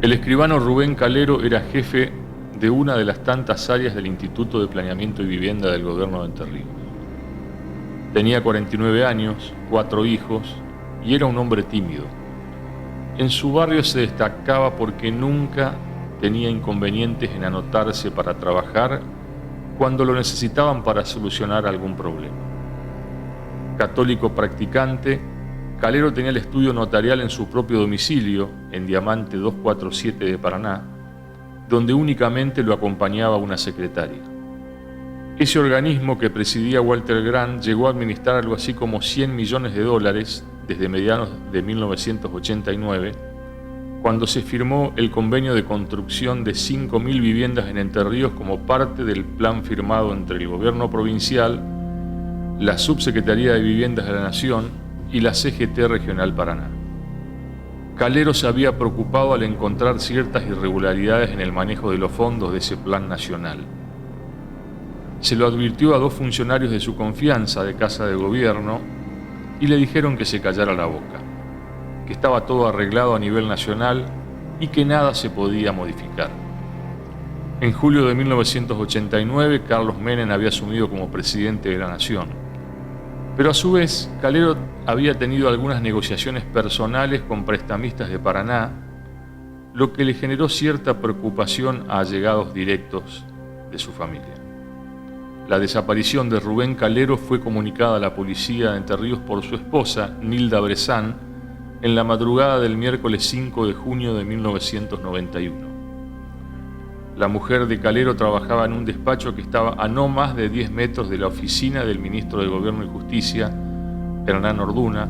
El escribano Rubén Calero era jefe de una de las tantas áreas del Instituto de Planeamiento y Vivienda del gobierno de Entre Ríos. Tenía 49 años, 4 hijos y era un hombre tímido. En su barrio se destacaba porque nunca tenía inconvenientes en anotarse para trabajar cuando lo necesitaban para solucionar algún problema. Católico practicante, Calero tenía el estudio notarial en su propio domicilio, en Diamante 247 de Paraná, donde únicamente lo acompañaba una secretaria. Ese organismo que presidía Walter Grant llegó a administrar algo así como $100 millones desde mediados de 1989, cuando se firmó el convenio de construcción de 5.000 viviendas en Entre Ríos como parte del plan firmado entre el gobierno provincial, la Subsecretaría de Viviendas de la Nación y la CGT Regional Paraná. Calero se había preocupado al encontrar ciertas irregularidades en el manejo de los fondos de ese plan nacional. Se lo advirtió a 2 funcionarios de su confianza de Casa de Gobierno y le dijeron que se callara la boca, que estaba todo arreglado a nivel nacional y que nada se podía modificar. En julio de 1989, Carlos Menem había asumido como presidente de la Nación. Pero a su vez, Calero había tenido algunas negociaciones personales con prestamistas de Paraná, lo que le generó cierta preocupación a allegados directos de su familia. La desaparición de Rubén Calero fue comunicada a la policía de Entre Ríos por su esposa, Nilda Brezán, en la madrugada del miércoles 5 de junio de 1991. La mujer de Calero trabajaba en un despacho que estaba a no más de 10 metros de la oficina del ministro de Gobierno y Justicia, Hernán Orduna,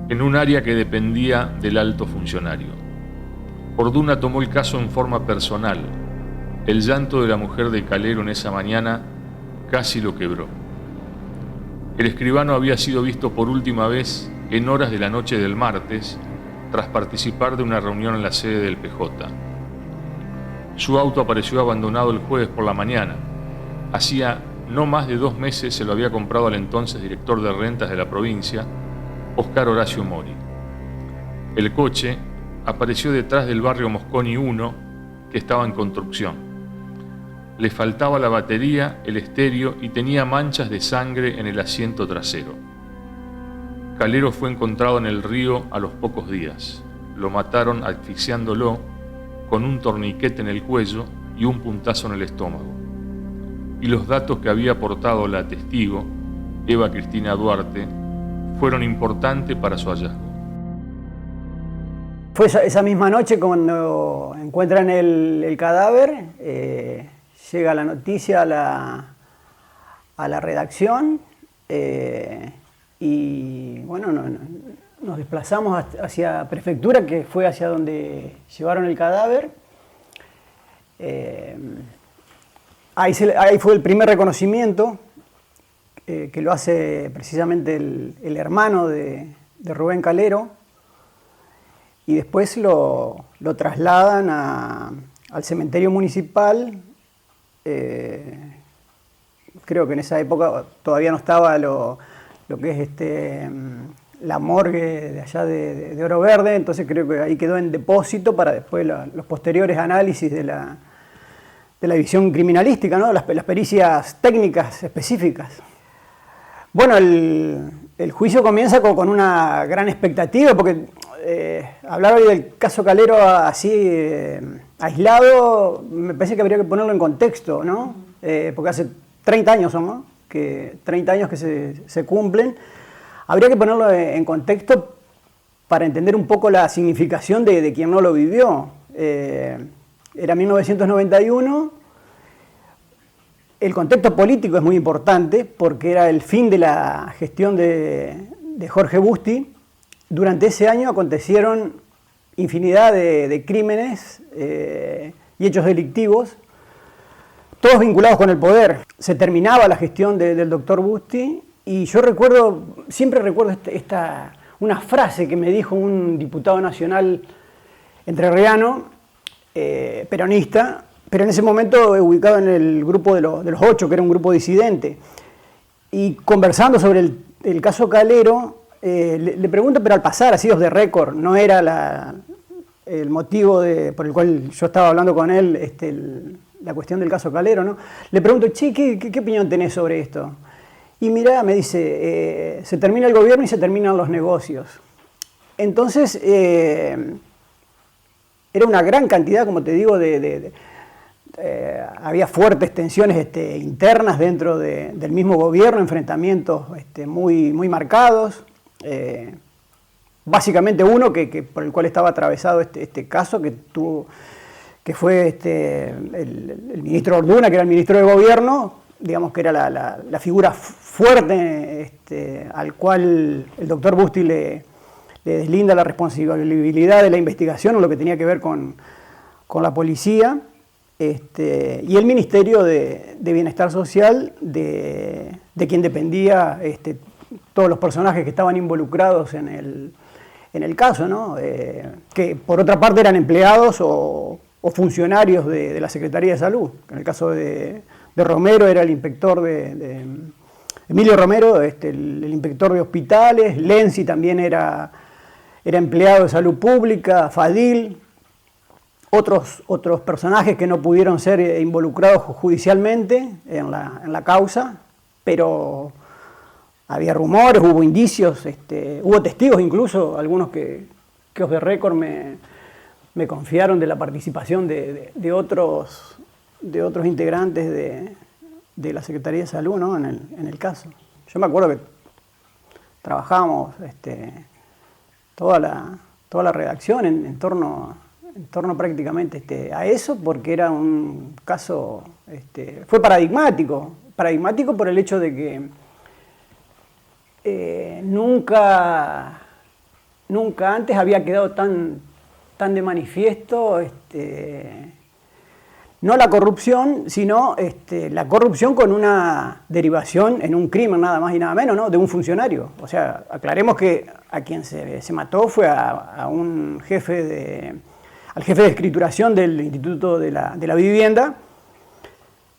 en un área que dependía del alto funcionario. Orduna tomó el caso en forma personal. El llanto de la mujer de Calero en esa mañana casi lo quebró. El escribano había sido visto por última vez en horas de la noche del martes, tras participar de una reunión en la sede del PJ. Su auto apareció abandonado el jueves por la mañana. Hacía no más de 2 meses se lo había comprado al entonces director de rentas de la provincia, Oscar Horacio Mori. El coche apareció detrás del barrio Mosconi 1, que estaba en construcción. Le faltaba la batería, el estéreo y tenía manchas de sangre en el asiento trasero. Calero fue encontrado en el río a los pocos días. Lo mataron asfixiándolo con un torniquete en el cuello y un puntazo en el estómago. Y los datos que había aportado la testigo, Eva Cristina Duarte, fueron importantes para su hallazgo. Fue esa misma noche cuando encuentran el cadáver, llega la noticia a la redacción y bueno, nos desplazamos hacia Prefectura, que fue hacia donde llevaron el cadáver. Ahí fue el primer reconocimiento, que lo hace precisamente el hermano de Rubén Calero, y después lo trasladan al cementerio municipal. Creo que en esa época todavía no estaba lo que es la morgue de allá de Oro Verde, entonces creo que ahí quedó en depósito para después los posteriores análisis de la división criminalística, ¿no? Las pericias técnicas específicas. Bueno, el juicio comienza con una gran expectativa, porque hablar hoy del caso Calero así aislado, me parece que habría que ponerlo en contexto, ¿no? Porque hace 30 años son, ¿no? 30 años que se cumplen. Habría que ponerlo en contexto para entender un poco la significación de quien no lo vivió. Era 1991, el contexto político es muy importante porque era el fin de la gestión de Jorge Busti. Durante ese año acontecieron infinidad de crímenes y hechos delictivos, todos vinculados con el poder. Se terminaba la gestión del doctor Busti. Y yo siempre recuerdo una frase que me dijo un diputado nacional entrerriano, peronista, pero en ese momento ubicado en el grupo de los 8, que era un grupo disidente. Y conversando sobre el caso Calero, le pregunto, pero al pasar, así de récord, no era el motivo por el cual yo estaba hablando con él, la cuestión del caso Calero, ¿no? Le pregunto, che, ¿qué opinión tenés sobre esto? Y mirá, me dice, se termina el gobierno y se terminan los negocios. Entonces, era una gran cantidad, como te digo, había fuertes tensiones internas dentro del mismo gobierno, enfrentamientos muy, muy marcados. Básicamente uno por el cual estaba atravesado este caso, que fue el ministro Orduna, que era el ministro de Gobierno, digamos que era la figura fuerte al cual el doctor Busti le deslinda la responsabilidad de la investigación o lo que tenía que ver con la policía, y el Ministerio de Bienestar Social, de quien dependía todos los personajes que estaban involucrados en el caso, ¿no? Que por otra parte eran empleados o funcionarios de la Secretaría de Salud. En el caso de Romero era el inspector Emilio Romero, el inspector de hospitales. Lenzi también era empleado de salud pública. Fadil, otros personajes que no pudieron ser involucrados judicialmente en la causa, pero había rumores, hubo indicios, hubo testigos incluso, algunos que off the record me confiaron de la participación de otros integrantes de la Secretaría de Salud, ¿no? en el caso. Yo me acuerdo que trabajábamos toda la redacción en torno prácticamente a eso, porque era un caso, fue paradigmático por el hecho de que nunca antes había quedado tan de manifiesto no la corrupción, sino la corrupción con una derivación en un crimen nada más y nada menos, ¿no? De un funcionario. O sea, aclaremos que a quien se mató fue a un al jefe de escrituración del Instituto de la Vivienda,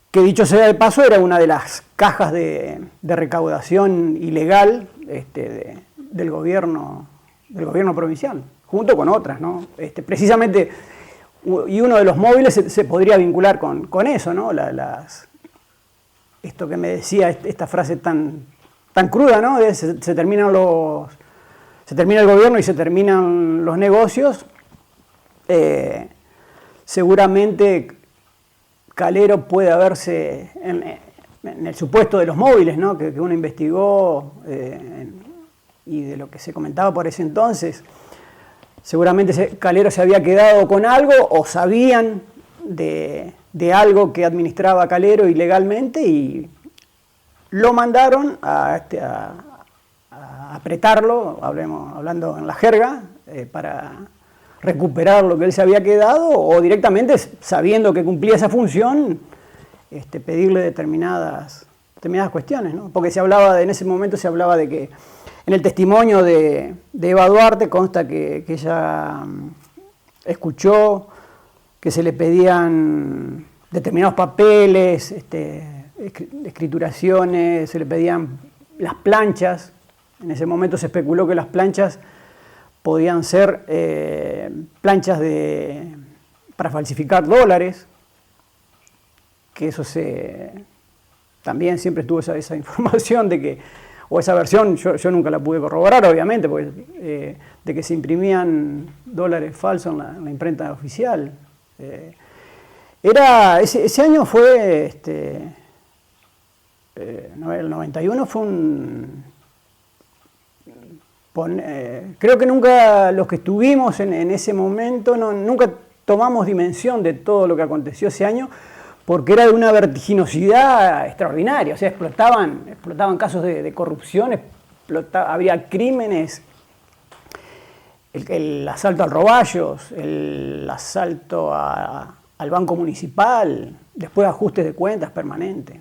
que dicho sea de paso era una de las cajas de recaudación ilegal del gobierno provincial, junto con otras, ¿no? Precisamente, y uno de los móviles se podría vincular con eso, ¿no? Esto que me decía, esta frase tan cruda, ¿no? Se termina el gobierno y se terminan los negocios. Seguramente Calero puede haberse, en el supuesto de los móviles, ¿no? que uno investigó y de lo que se comentaba por ese entonces, seguramente Calero se había quedado con algo o sabían de algo que administraba Calero ilegalmente y lo mandaron a apretarlo, hablando en la jerga, para recuperar lo que él se había quedado, o directamente, sabiendo que cumplía esa función, pedirle determinadas cuestiones, ¿no? Porque en ese momento se hablaba de que en el testimonio de Eva Duarte consta que ella escuchó que se le pedían determinados papeles, escrituraciones, se le pedían las planchas. En ese momento se especuló que las planchas podían ser planchas para falsificar dólares, que eso también siempre estuvo esa información o esa versión, yo nunca la pude corroborar, obviamente, porque, de que se imprimían dólares falsos en la imprenta oficial. Ese año fue, el 91 fue creo que nunca los que estuvimos en ese momento, nunca tomamos dimensión de todo lo que aconteció ese año, porque era de una vertiginosidad extraordinaria. O sea, explotaban casos de corrupción, había crímenes, el asalto al Roballos, el asalto al Banco Municipal, después ajustes de cuentas permanentes.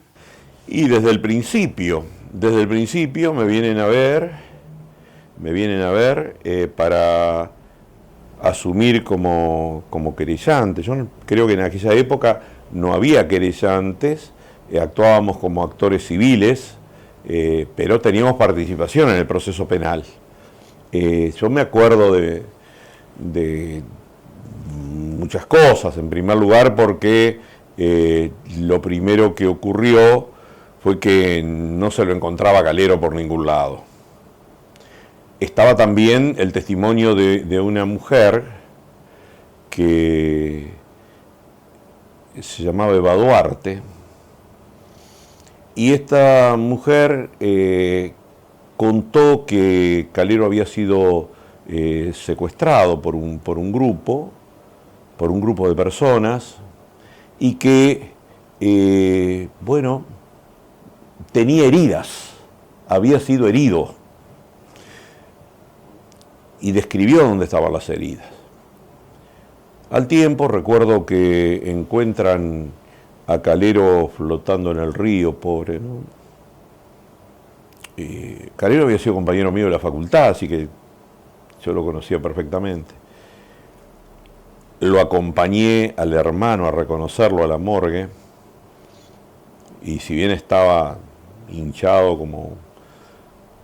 Y desde el principio me vienen a ver para asumir como querellante. Yo creo que en aquella época no había querellantes, actuábamos como actores civiles, pero teníamos participación en el proceso penal. Yo me acuerdo de muchas cosas. En primer lugar, porque lo primero que ocurrió fue que no se lo encontraba Calero por ningún lado. Estaba también el testimonio de una mujer que se llamaba Eva Duarte, y esta mujer contó que Calero había sido secuestrado por un grupo de personas, y que, tenía heridas, había sido herido, y describió dónde estaban las heridas. Al tiempo recuerdo que encuentran a Calero flotando en el río, pobre, ¿no? Calero había sido compañero mío de la facultad, así que yo lo conocía perfectamente. Lo acompañé al hermano a reconocerlo a la morgue, y si bien estaba hinchado como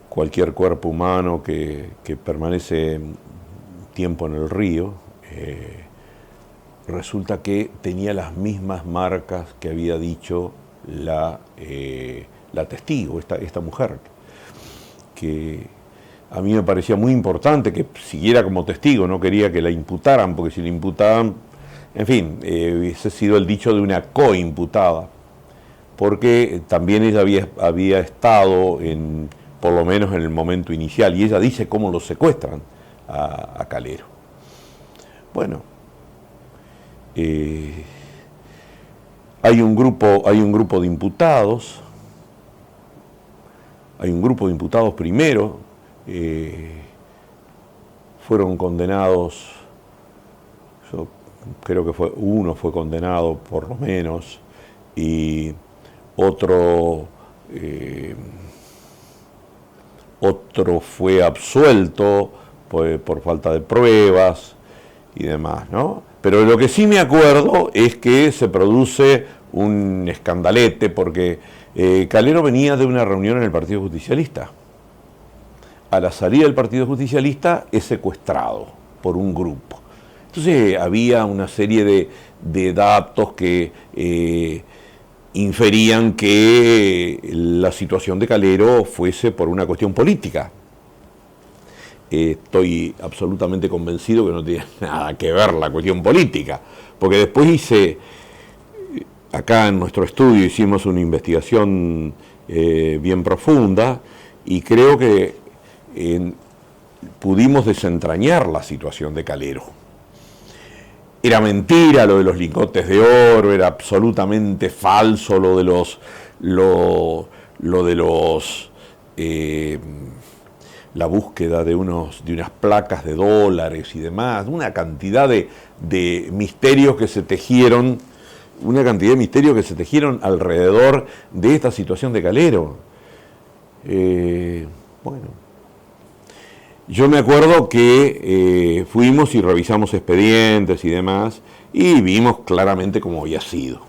cualquier cuerpo humano que permanece tiempo en el río, resulta que tenía las mismas marcas que había dicho la testigo, esta mujer, que a mí me parecía muy importante que siguiera como testigo. No quería que la imputaran, porque si la imputaban, en fin, hubiese sido el dicho de una coimputada, porque también ella había estado, por lo menos en el momento inicial, y ella dice cómo lo secuestran a Calero. Bueno, hay un grupo de imputados, primero, fueron condenados, yo creo que uno fue condenado por lo menos, y otro fue absuelto por falta de pruebas y demás, ¿no? Pero lo que sí me acuerdo es que se produce un escandalete, porque Calero venía de una reunión en el Partido Justicialista. A la salida del Partido Justicialista es secuestrado por un grupo. Entonces había una serie de datos que inferían que la situación de Calero fuese por una cuestión política. Estoy absolutamente convencido que no tiene nada que ver la cuestión política, porque después acá en nuestro estudio hicimos una investigación bien profunda, y creo que pudimos desentrañar la situación de Calero. Era mentira lo de los lingotes de oro, era absolutamente falso lo de la búsqueda de unas placas de dólares y demás, una cantidad de misterios que se tejieron, alrededor de esta situación de Calero. Yo me acuerdo que fuimos y revisamos expedientes y demás, y vimos claramente cómo había sido.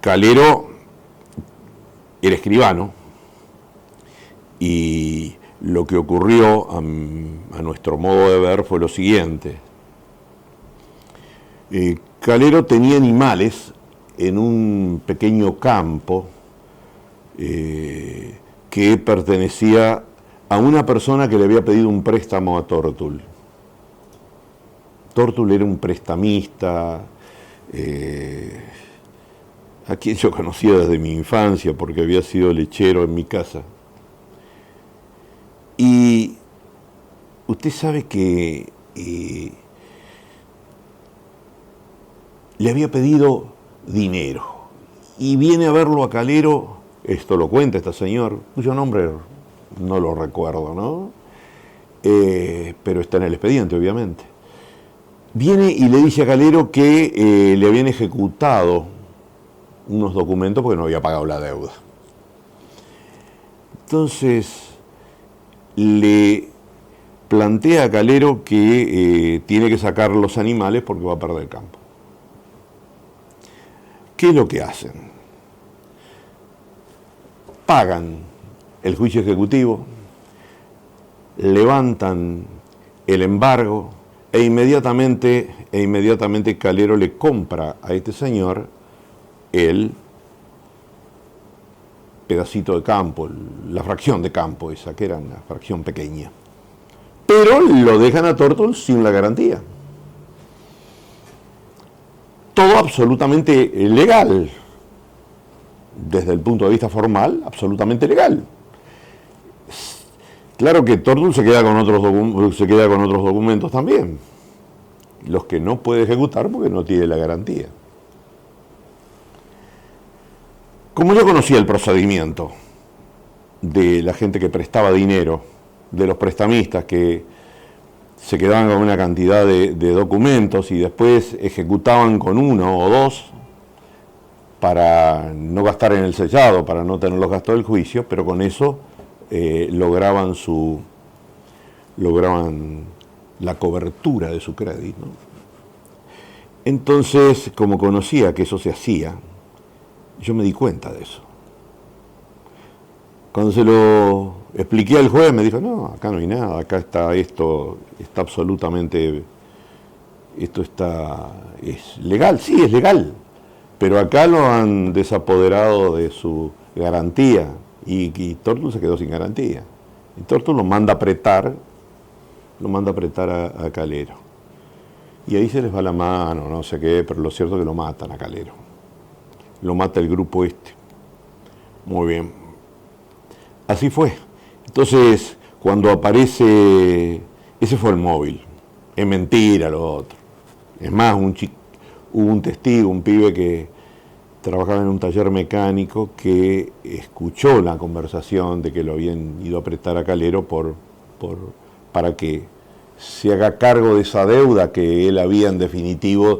Calero era escribano, y lo que ocurrió, a nuestro modo de ver, fue lo siguiente. Calero tenía animales en un pequeño campo que pertenecía a una persona que le había pedido un préstamo a Tórtul. Tórtul era un prestamista, a quien yo conocía desde mi infancia, porque había sido lechero en mi casa. Y usted sabe que le había pedido dinero, y viene a verlo a Calero, esto lo cuenta este señor, cuyo nombre no lo recuerdo, ¿no? Pero está en el expediente, obviamente. Viene y le dice a Calero que le habían ejecutado unos documentos porque no había pagado la deuda. Entonces le plantea a Calero que tiene que sacar los animales porque va a perder el campo. ¿Qué es lo que hacen? Pagan el juicio ejecutivo, levantan el embargo, E inmediatamente Calero le compra a este señor el pedacito de campo, la fracción de campo esa, que era una fracción pequeña. Pero lo dejan a Tortul sin la garantía. Todo absolutamente legal. Desde el punto de vista formal, absolutamente legal. Claro que Tortul se queda con otros documentos también, los que no puede ejecutar porque no tiene la garantía. Como yo conocía el procedimiento de la gente que prestaba dinero, de los prestamistas que se quedaban con una cantidad de documentos y después ejecutaban con uno o dos para no gastar en el sellado, para no tener los gastos del juicio, pero con eso lograban la cobertura de su crédito, ¿no? Entonces, como conocía que eso se hacía, yo me di cuenta de eso. Cuando se lo expliqué al juez, me dijo, no, acá no hay nada, acá está esto, está absolutamente, es legal, sí, es legal, pero acá lo han desapoderado de su garantía y Tortul se quedó sin garantía. Y Tortul lo manda a apretar a Calero. Y ahí se les va la mano, no sé qué, pero lo cierto es que lo matan a Calero. Lo mata el grupo este. Muy bien. Así fue. Entonces, cuando aparece, ese fue el móvil. Es mentira lo otro. Es más, hubo un testigo, un pibe que trabajaba en un taller mecánico que escuchó la conversación de que lo habían ido a prestar a Calero para que se haga cargo de esa deuda que él había en definitiva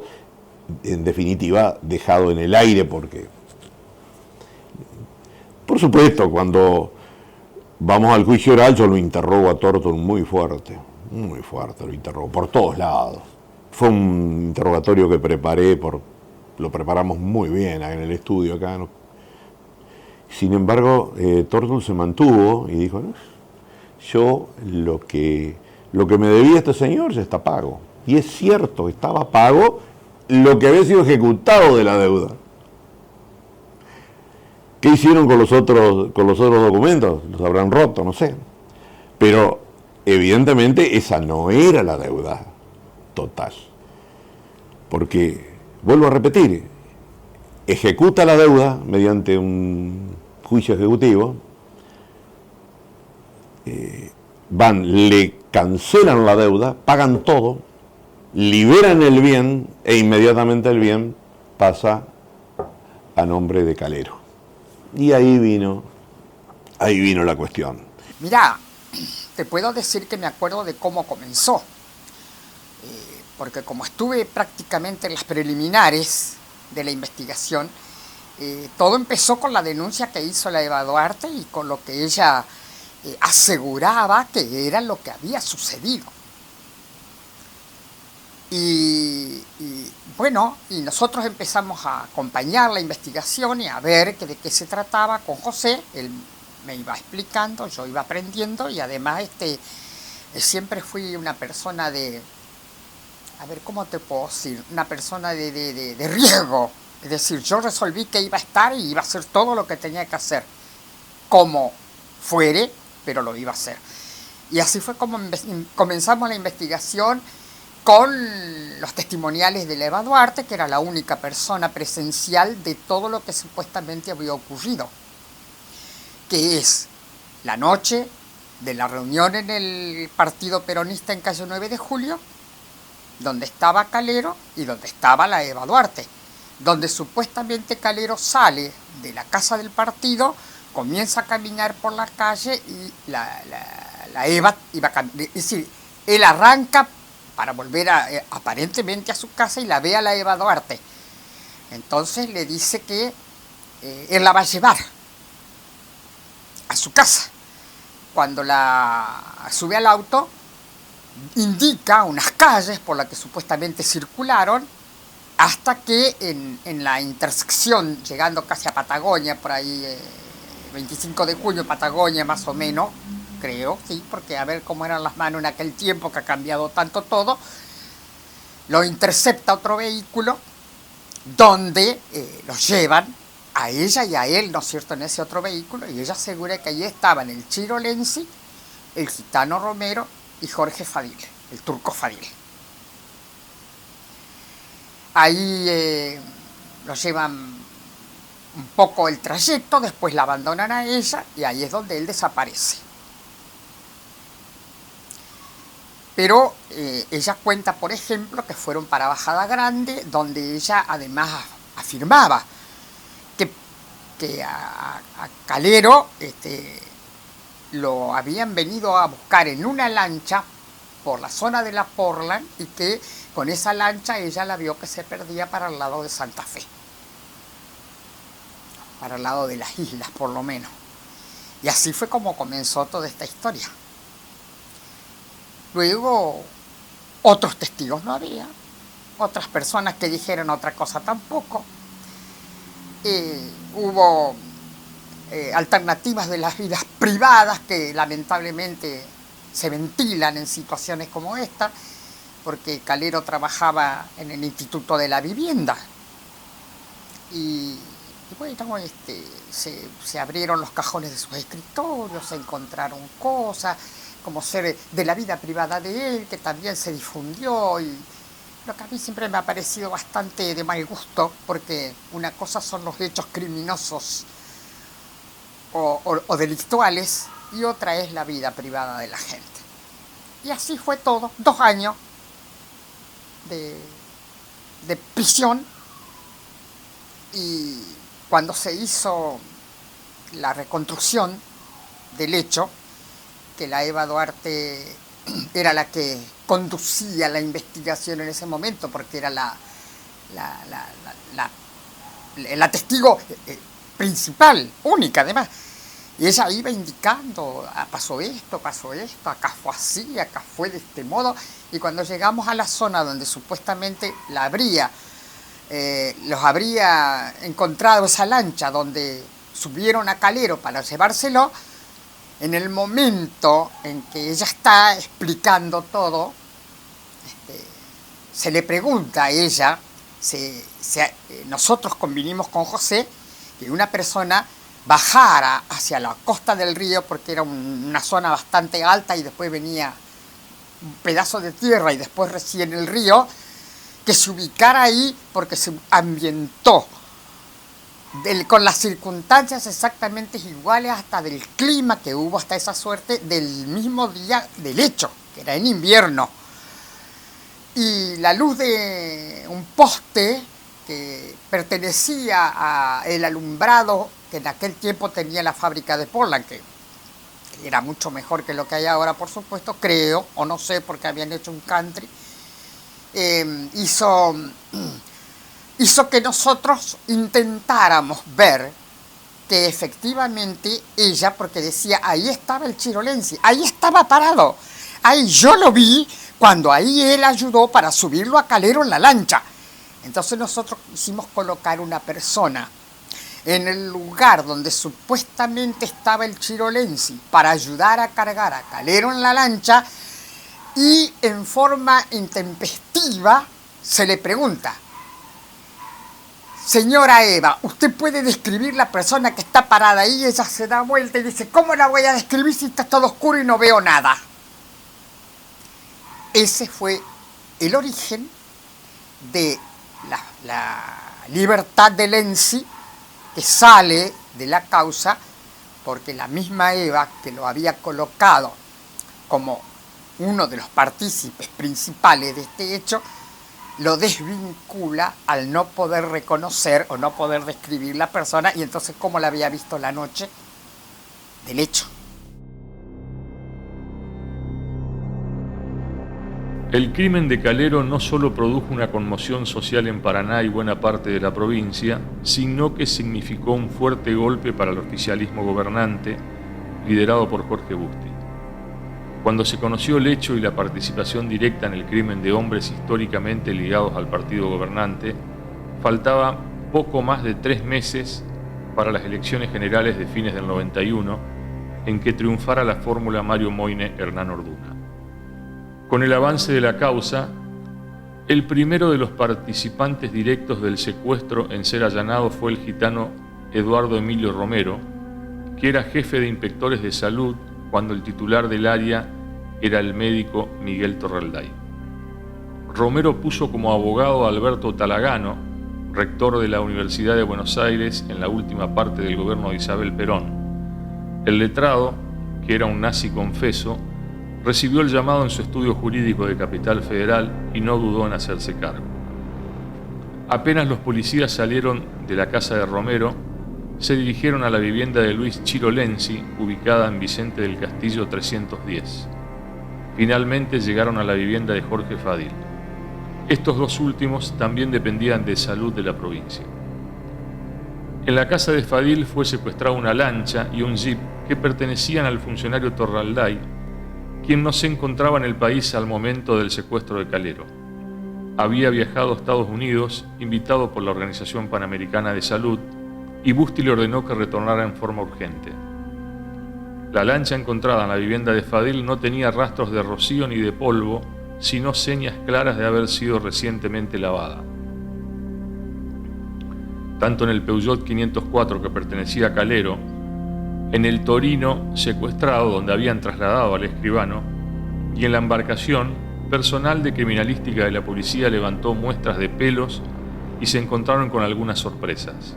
dejado en el aire, porque por supuesto cuando vamos al juicio oral yo lo interrogo a Tortul muy fuerte, lo interrogo por todos lados. Fue un interrogatorio que lo preparamos muy bien en el estudio acá, ¿no? Sin embargo, Tortul se mantuvo y dijo, no, yo lo que me debía este señor ya está pago. Y es cierto, estaba pago lo que había sido ejecutado de la deuda. ¿Qué hicieron con los otros documentos? Los habrán roto, no sé. Pero evidentemente esa no era la deuda total. Porque, vuelvo a repetir, ejecuta la deuda mediante un juicio ejecutivo, le cancelan la deuda, pagan todo, liberan el bien e inmediatamente el bien pasa a nombre de Calero. Y ahí vino la cuestión. Mirá, te puedo decir que me acuerdo de cómo comenzó, porque como estuve prácticamente en las preliminares de la investigación, todo empezó con la denuncia que hizo la Eva Duarte y con lo que ella aseguraba que era lo que había sucedido. Y nosotros empezamos a acompañar la investigación y a ver de qué se trataba con José. Él me iba explicando, yo iba aprendiendo y además siempre fui una persona ¿cómo te puedo decir? Una persona de riesgo. Es decir, yo resolví que iba a estar y iba a hacer todo lo que tenía que hacer, como fuere, pero lo iba a hacer. Y así fue como comenzamos la investigación con los testimoniales de la Eva Duarte, que era la única persona presencial de todo lo que supuestamente había ocurrido, que es la noche de la reunión en el Partido Peronista en calle 9 de Julio, donde estaba Calero y donde estaba la Eva Duarte, donde supuestamente Calero sale de la casa del partido, comienza a caminar por la calle y la Eva iba a caminar. Es decir, él arranca para volver aparentemente a su casa y la ve a la Eva Duarte. Entonces le dice que él la va a llevar a su casa. Cuando la sube al auto, indica unas calles por las que supuestamente circularon, hasta que en la intersección, llegando casi a Patagonia, por ahí, 25 de julio, Patagonia más o menos, creo, sí, porque a ver cómo eran las manos en aquel tiempo que ha cambiado tanto todo, lo intercepta otro vehículo donde los llevan a ella y a él, ¿no es cierto?, en ese otro vehículo, y ella asegura que allí estaban el Chiro Lenzi, el gitano Romero y Jorge Fadil, el turco Fadil. Ahí los llevan un poco el trayecto, después la abandonan a ella y ahí es donde él desaparece. Pero ella cuenta, por ejemplo, que fueron para Bajada Grande, donde ella además afirmaba que a Calero lo habían venido a buscar en una lancha por la zona de la Portland y que con esa lancha ella la vio que se perdía para el lado de Santa Fe, para el lado de las islas por lo menos. Y así fue como comenzó toda esta historia. Luego otros testigos no había, otras personas que dijeron otra cosa tampoco. Hubo alternativas de las vidas privadas que lamentablemente se ventilan en situaciones como esta, porque Calero trabajaba en el Instituto de la Vivienda y bueno, se abrieron los cajones de sus escritorios, se encontraron cosas como ser de la vida privada de él, que también se difundió, y lo que a mí siempre me ha parecido bastante de mal gusto, porque una cosa son los hechos criminosos o delictuales, y otra es la vida privada de la gente. Y así fue todo, 2 años de prisión, y cuando se hizo la reconstrucción del hecho, que la Eva Duarte era la que conducía la investigación en ese momento, porque era la testigo principal, única además. Y ella iba indicando, pasó esto, acá fue así, acá fue de este modo. Y cuando llegamos a la zona donde supuestamente los habría encontrado esa lancha donde subieron a Calero para llevárselo, en el momento en que ella está explicando todo, se le pregunta a ella, nosotros convinimos con José, que una persona bajara hacia la costa del río, porque era una zona bastante alta y después venía un pedazo de tierra y después recién el río, que se ubicara ahí porque se ambientó con las circunstancias exactamente iguales, hasta del clima que hubo, hasta esa suerte del mismo día del hecho, que era en invierno. Y la luz de un poste que pertenecía al alumbrado que en aquel tiempo tenía la fábrica de Portland, que era mucho mejor que lo que hay ahora, por supuesto, creo, o no sé, porque habían hecho un country, hizo que nosotros intentáramos ver que efectivamente ella, porque decía, ahí estaba el Chiro Lenzi, ahí estaba parado, ahí yo lo vi cuando ahí él ayudó para subirlo a Calero en la lancha. Entonces nosotros quisimos colocar una persona en el lugar donde supuestamente estaba el Chiro Lenzi para ayudar a cargar a Calero en la lancha, y en forma intempestiva se le pregunta: señora Eva, ¿usted puede describir la persona que está parada ahí? Ella se da vuelta y dice: ¿cómo la voy a describir si está todo oscuro y no veo nada? Ese fue el origen de la libertad de Lenzi, que sale de la causa porque la misma Eva, que lo había colocado como uno de los partícipes principales de este hecho, lo desvincula al no poder reconocer o no poder describir la persona, y entonces cómo la había visto la noche del hecho. El crimen de Calero no solo produjo una conmoción social en Paraná y buena parte de la provincia, sino que significó un fuerte golpe para el oficialismo gobernante, liderado por Jorge Busti. Cuando se conoció el hecho y la participación directa en el crimen de hombres históricamente ligados al partido gobernante, faltaba poco más de 3 meses para las elecciones generales de fines del 91, en que triunfara la fórmula Mario Moyne-Hernán Orduna. Con el avance de la causa, El primero de los participantes directos del secuestro en ser allanado fue el gitano Eduardo Emilio Romero, que era jefe de inspectores de salud cuando el titular del área era el médico Miguel Torralday. Romero puso como abogado a Alberto Talagano, rector de la Universidad de Buenos Aires en la última parte del gobierno de Isabel Perón. El letrado, que era un nazi confeso, recibió el llamado en su estudio jurídico de Capital Federal y no dudó en hacerse cargo. Apenas los policías salieron de la casa de Romero, se dirigieron a la vivienda de Luis Chiro Lenzi, ubicada en Vicente del Castillo 310. Finalmente llegaron a la vivienda de Jorge Fadil. Estos dos últimos también dependían de salud de la provincia. En la casa de Fadil fue secuestrada una lancha y un jeep que pertenecían al funcionario Torralday, quien no se encontraba en el país al momento del secuestro de Calero. Había viajado a Estados Unidos, invitado por la Organización Panamericana de Salud, y Busti le ordenó que retornara en forma urgente. La lancha encontrada en la vivienda de Fadil no tenía rastros de rocío ni de polvo, sino señas claras de haber sido recientemente lavada. Tanto en el Peugeot 504 que pertenecía a Calero, en el Torino secuestrado donde habían trasladado al escribano, y en la embarcación, personal de criminalística de la policía levantó muestras de pelos y se encontraron con algunas sorpresas.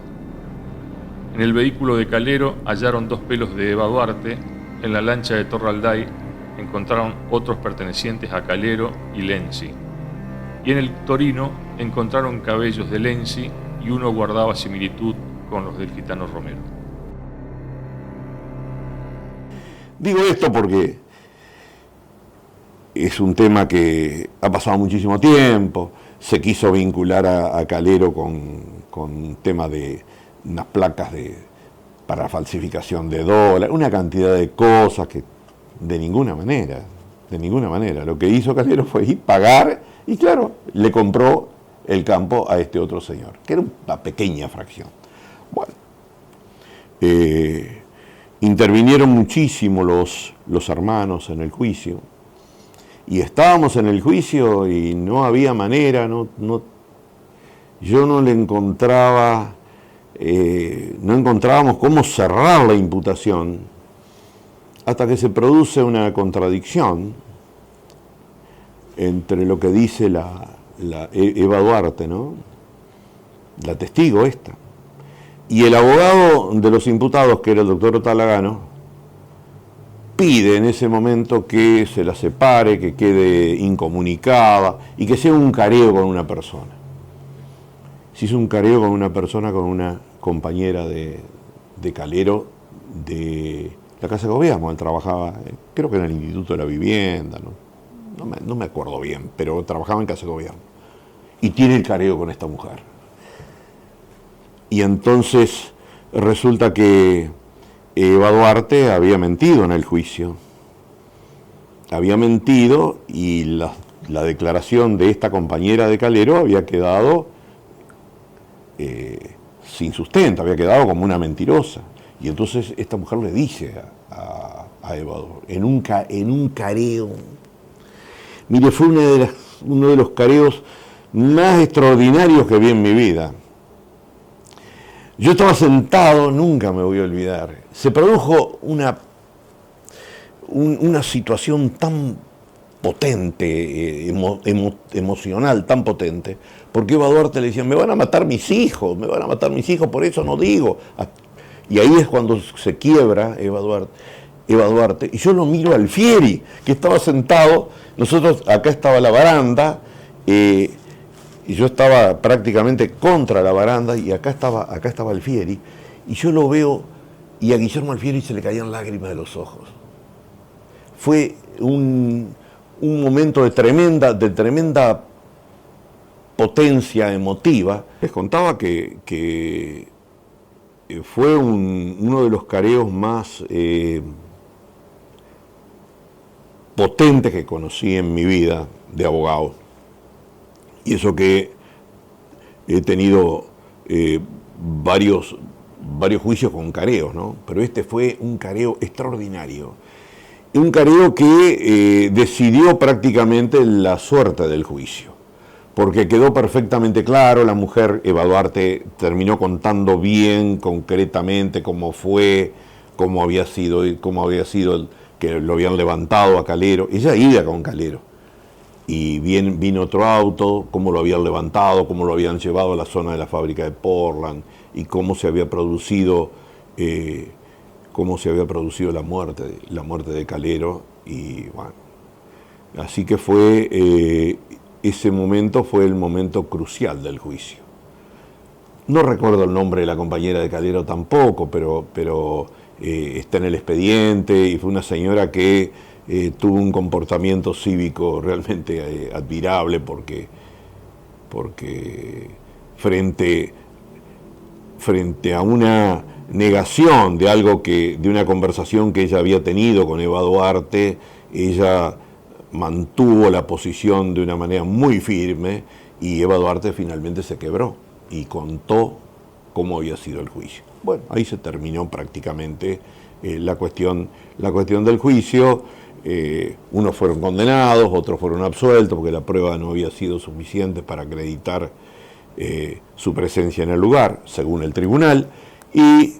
En el vehículo de Calero hallaron 2 pelos de Eva Duarte, en la lancha de Torralday encontraron otros pertenecientes a Calero y Lenzi, y en el Torino encontraron cabellos de Lenzi y uno guardaba similitud con los del gitano Romero. Digo esto porque es un tema que ha pasado muchísimo tiempo, se quiso vincular a Calero con un tema de unas placas para falsificación de dólares, una cantidad de cosas que de ninguna manera. Lo que hizo Calero fue ir pagar y claro, le compró el campo a este otro señor, que era una pequeña fracción. Bueno, intervinieron muchísimo los hermanos en el juicio y estábamos en el juicio y no había manera, yo no le encontraba, no encontrábamos cómo cerrar la imputación hasta que se produce una contradicción entre lo que dice la Eva Duarte, ¿no? La testigo esta, y el abogado de los imputados, que era el doctor Talagano, pide en ese momento que se la separe, que quede incomunicada y que sea un careo con una persona. Se hizo un careo con una persona, con una compañera de Calero de la Casa de Gobierno. Él trabajaba, creo que en el Instituto de la Vivienda, no me acuerdo bien, pero trabajaba en Casa de Gobierno. Y tiene el careo con esta mujer. Y entonces resulta que Eva Duarte había mentido en el juicio. Había mentido y la declaración de esta compañera de Calero había quedado sin sustento, había quedado como una mentirosa. Y entonces esta mujer le dice a Eva Duarte, en un careo. Mire, fue uno de los careos más extraordinarios que vi en mi vida. Yo estaba sentado, nunca me voy a olvidar. Se produjo una situación tan potente, emocional, tan potente, porque Eva Duarte le decía, me van a matar mis hijos, por eso no digo. Y ahí es cuando se quiebra Eva Duarte, y yo lo miro a Alfieri, que estaba sentado, nosotros, acá estaba la baranda, y yo estaba prácticamente contra la baranda, y acá estaba Alfieri, y yo lo veo, y a Guillermo Alfieri se le caían lágrimas de los ojos. Fue un momento de tremenda potencia emotiva. Les contaba que fue uno de los careos más potentes que conocí en mi vida de abogado. Y eso que he tenido varios juicios con careos, ¿no? Pero este fue un careo extraordinario. Un careo que decidió prácticamente la suerte del juicio. porque quedó perfectamente claro, la mujer, Eva Duarte, terminó contando bien, concretamente, cómo fue, cómo había sido que lo habían levantado a Calero. Ella iba con Calero. Y vino otro auto, cómo lo habían levantado, cómo lo habían llevado a la zona de la fábrica de Portland, y cómo se había producido la muerte de Calero. Y bueno, así que ese momento fue el momento crucial del juicio. No recuerdo el nombre de la compañera de Calero tampoco, pero está en el expediente, y fue una señora que tuvo un comportamiento cívico realmente admirable, porque frente a una negación de una conversación que ella había tenido con Eva Duarte, ella mantuvo la posición de una manera muy firme, y Eva Duarte finalmente se quebró y contó cómo había sido el juicio. Bueno, ahí se terminó prácticamente la cuestión del juicio. Unos fueron condenados, otros fueron absueltos, porque la prueba no había sido suficiente para acreditar su presencia en el lugar, según el tribunal, y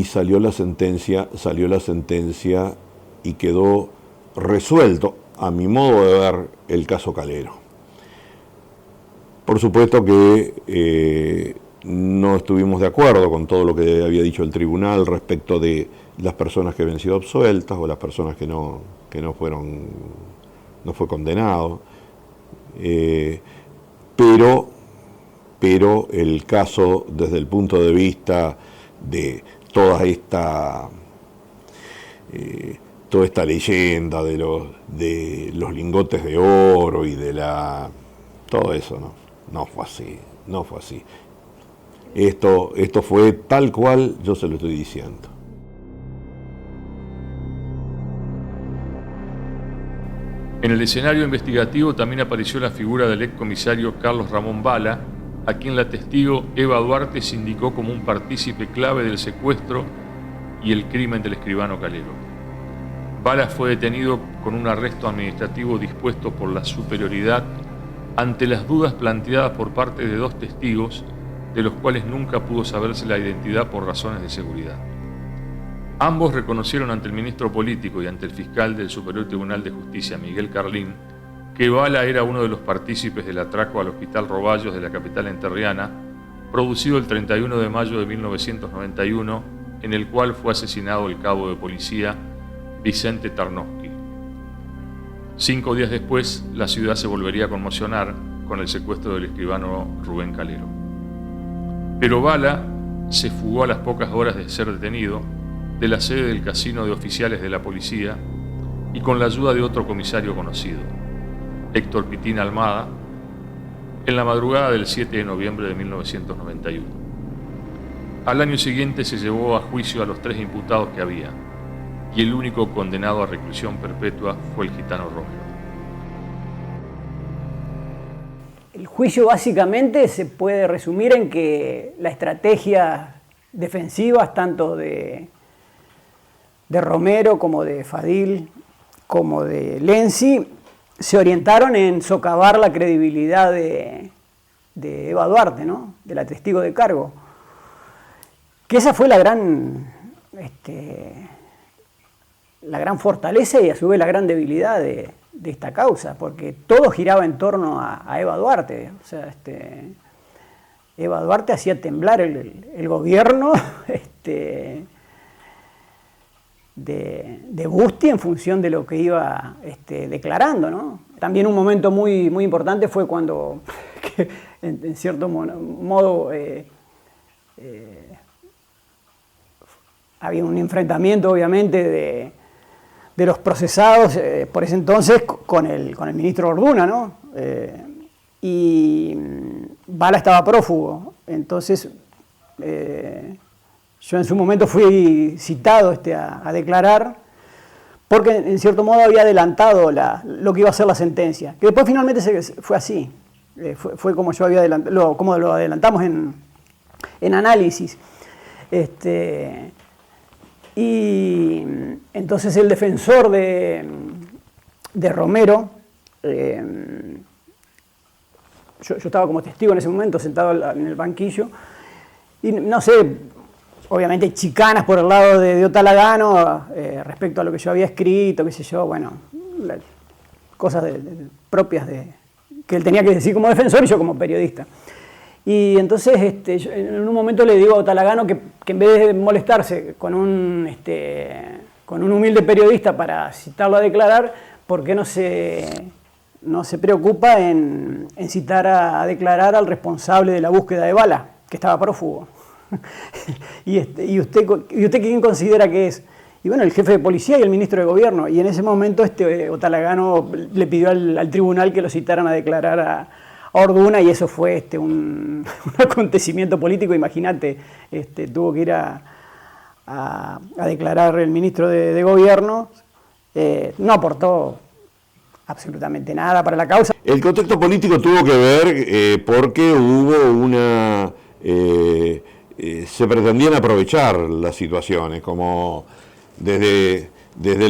salió la sentencia y quedó resuelto, a mi modo de ver, el caso Calero. Por supuesto que no estuvimos de acuerdo con todo lo que había dicho el tribunal respecto de las personas que habían sido absueltas o las personas que no fue condenado, pero el caso, desde el punto de vista de toda esta leyenda de los lingotes de oro y todo eso, no fue así. Esto fue tal cual yo se lo estoy diciendo. En el escenario investigativo también apareció la figura del excomisario Carlos Ramón Bala, a quien la testigo Eva Duarte se indicó como un partícipe clave del secuestro y el crimen del escribano Calero. Bala fue detenido con un arresto administrativo dispuesto por la superioridad ante las dudas planteadas por parte de 2 testigos, de los cuales nunca pudo saberse la identidad por razones de seguridad. Ambos reconocieron ante el ministro político y ante el fiscal del Superior Tribunal de Justicia, Miguel Carlín, que Bala era uno de los partícipes del atraco al Hospital Roballos de la capital entrerriana, producido el 31 de mayo de 1991, en el cual fue asesinado el cabo de policía Vicente Tarnowski. 5 días después, la ciudad se volvería a conmocionar con el secuestro del escribano Rubén Calero. Pero Bala se fugó a las pocas horas de ser detenido de la sede del casino de oficiales de la policía y con la ayuda de otro comisario conocido, Héctor Pitín Almada, en la madrugada del 7 de noviembre de 1991. Al año siguiente se llevó a juicio a los 3 imputados que había, y el único condenado a reclusión perpetua fue el gitano Romero. El juicio básicamente se puede resumir en que la estrategia defensiva, tanto de Romero como de Fadil, como de Lenzi, se orientaron en socavar la credibilidad de Eva Duarte, ¿no? De la testigo de cargo. Que esa fue la gran fortaleza y a su vez la gran debilidad de esta causa, porque todo giraba en torno a Eva Duarte. O sea, Eva Duarte hacía temblar el gobierno de Busti en función de lo que iba declarando, ¿no? También un momento muy, muy importante fue cuando, en cierto modo, había un enfrentamiento, obviamente, de los procesados por ese entonces con el ministro Orduna, ¿no? Y Bala estaba prófugo. Entonces, yo en su momento fui citado a declarar porque en cierto modo había adelantado lo que iba a ser la sentencia, que después finalmente fue así, fue como yo había como lo adelantamos en análisis. Y entonces el defensor de de Romero. Yo estaba como testigo en ese momento, sentado en el banquillo, y no sé, obviamente chicanas por el lado de Otalagano respecto a lo que yo había escrito, qué sé yo, bueno, cosas propias que él tenía que decir como defensor y yo como periodista. Y entonces yo en un momento le digo a Otalagano que en vez de molestarse con un humilde periodista para citarlo a declarar, ¿por qué no se preocupa en citar a declarar al responsable de la búsqueda de Bala, que estaba prófugo? ¿Y usted quién considera que es? Y bueno, el jefe de policía y el ministro de gobierno. Y en ese momento Otalagano le pidió al tribunal que lo citaran a declarar a Orduna, y eso fue un acontecimiento político. Imagínate, tuvo que ir a declarar el ministro de gobierno. No aportó absolutamente nada para la causa. El contexto político tuvo que ver porque hubo una... se pretendían aprovechar las situaciones, como desde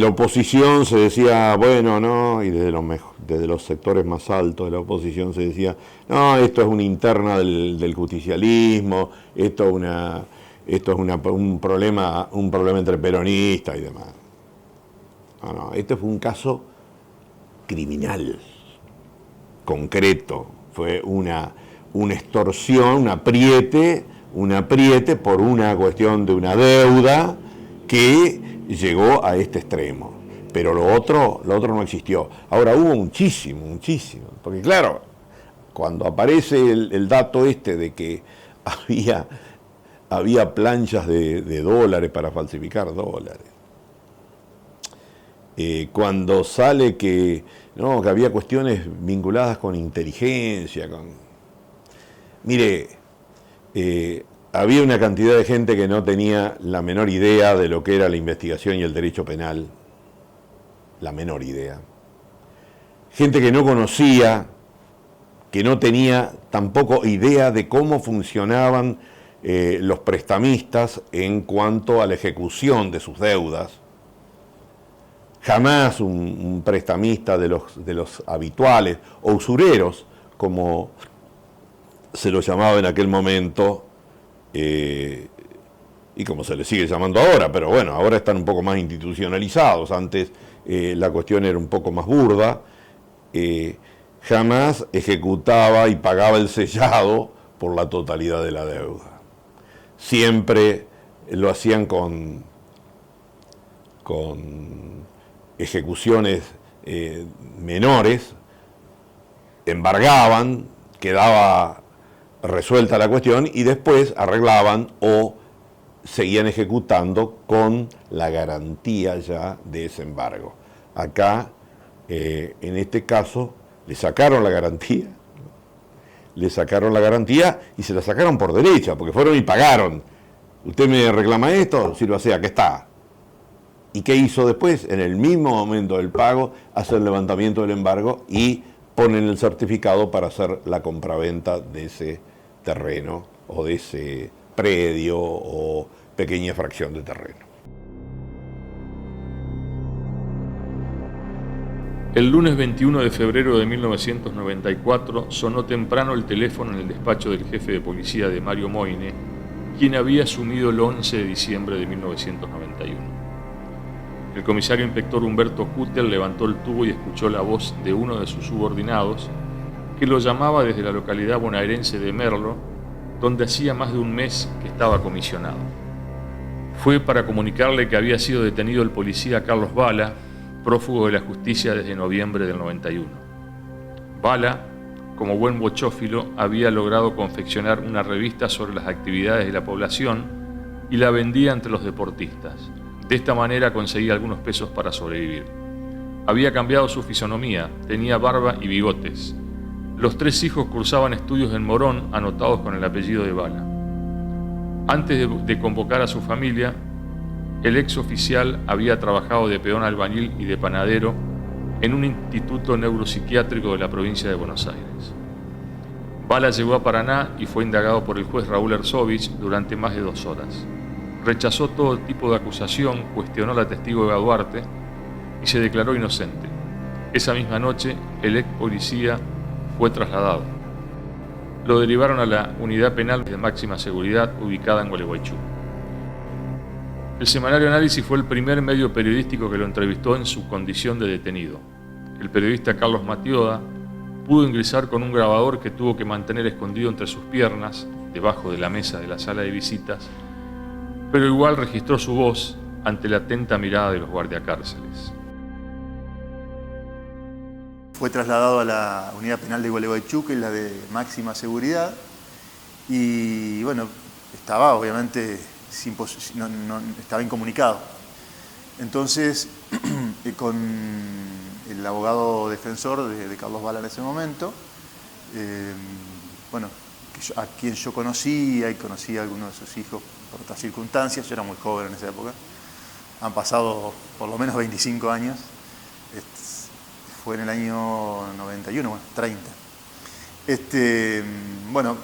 la oposición se decía, bueno, no, y desde los sectores más altos de la oposición se decía, no, esto es una interna del justicialismo, esto es un problema entre peronistas y demás. No, este fue un caso criminal, concreto, fue una extorsión, un apriete por una cuestión de una deuda que llegó a este extremo. Pero lo otro no existió. Ahora hubo muchísimo, porque claro, cuando aparece el dato de que había planchas de dólares para falsificar dólares, cuando sale que había cuestiones vinculadas con inteligencia, mire, había una cantidad de gente que no tenía la menor idea de lo que era la investigación y el derecho penal, la menor idea. Gente que no conocía, que no tenía tampoco idea de cómo funcionaban los prestamistas en cuanto a la ejecución de sus deudas. Jamás un prestamista de los habituales, o usureros, como se lo llamaba en aquel momento, y como se le sigue llamando ahora, pero bueno, ahora están un poco más institucionalizados. Antes la cuestión era un poco más burda. Jamás ejecutaba y pagaba el sellado por la totalidad de la deuda. Siempre lo hacían con ejecuciones menores, embargaban, quedaba resuelta la cuestión y después arreglaban o seguían ejecutando con la garantía ya de ese embargo. Acá, en este caso, le sacaron la garantía y se la sacaron por derecha, porque fueron y pagaron. Usted me reclama esto, si lo hace, aquí está. ¿Y qué hizo después? En el mismo momento del pago, hace el levantamiento del embargo y ponen el certificado para hacer la compraventa de ese terreno o de ese predio o pequeña fracción de terreno. El lunes 21 de febrero de 1994 sonó temprano el teléfono en el despacho del jefe de policía de Mario Moine, quien había asumido el 11 de diciembre de 1991. El comisario inspector Humberto Kutter levantó el tubo y escuchó la voz de uno de sus subordinados que lo llamaba desde la localidad bonaerense de Merlo, donde hacía más de un mes que estaba comisionado. Fue para comunicarle que había sido detenido el policía Carlos Bala, prófugo de la justicia desde noviembre del 91. Bala, como buen bochófilo, había logrado confeccionar una revista sobre las actividades de la población y la vendía entre los deportistas. De esta manera conseguía algunos pesos para sobrevivir. Había cambiado su fisonomía, tenía barba y bigotes. Los 3 hijos cursaban estudios en Morón, anotados con el apellido de Bala. Antes de convocar a su familia, el ex oficial había trabajado de peón albañil y de panadero en un instituto neuropsiquiátrico de la provincia de Buenos Aires. Bala llegó a Paraná y fue indagado por el juez Raúl Erzovich durante más de 2 horas. Rechazó todo tipo de acusación, cuestionó a la testigo Eva Duarte y se declaró inocente. Esa misma noche, el ex policía fue trasladado. Lo derivaron a la unidad penal de máxima seguridad ubicada en Gualeguaychú. El semanario Análisis fue el primer medio periodístico que lo entrevistó en su condición de detenido. El periodista Carlos Matioda pudo ingresar con un grabador que tuvo que mantener escondido entre sus piernas, debajo de la mesa de la sala de visitas, pero igual registró su voz ante la atenta mirada de los guardiacárceles. Fue trasladado a la unidad penal de Gualeguaychú, que es la de máxima seguridad, y bueno, estaba obviamente estaba incomunicado. Entonces, con el abogado defensor de Carlos Bala en ese momento, bueno, a quien yo conocía y conocía a algunos de sus hijos por otras circunstancias, yo era muy joven en esa época, han pasado por lo menos 25 años, fue en el año 91, bueno, 30. Bueno,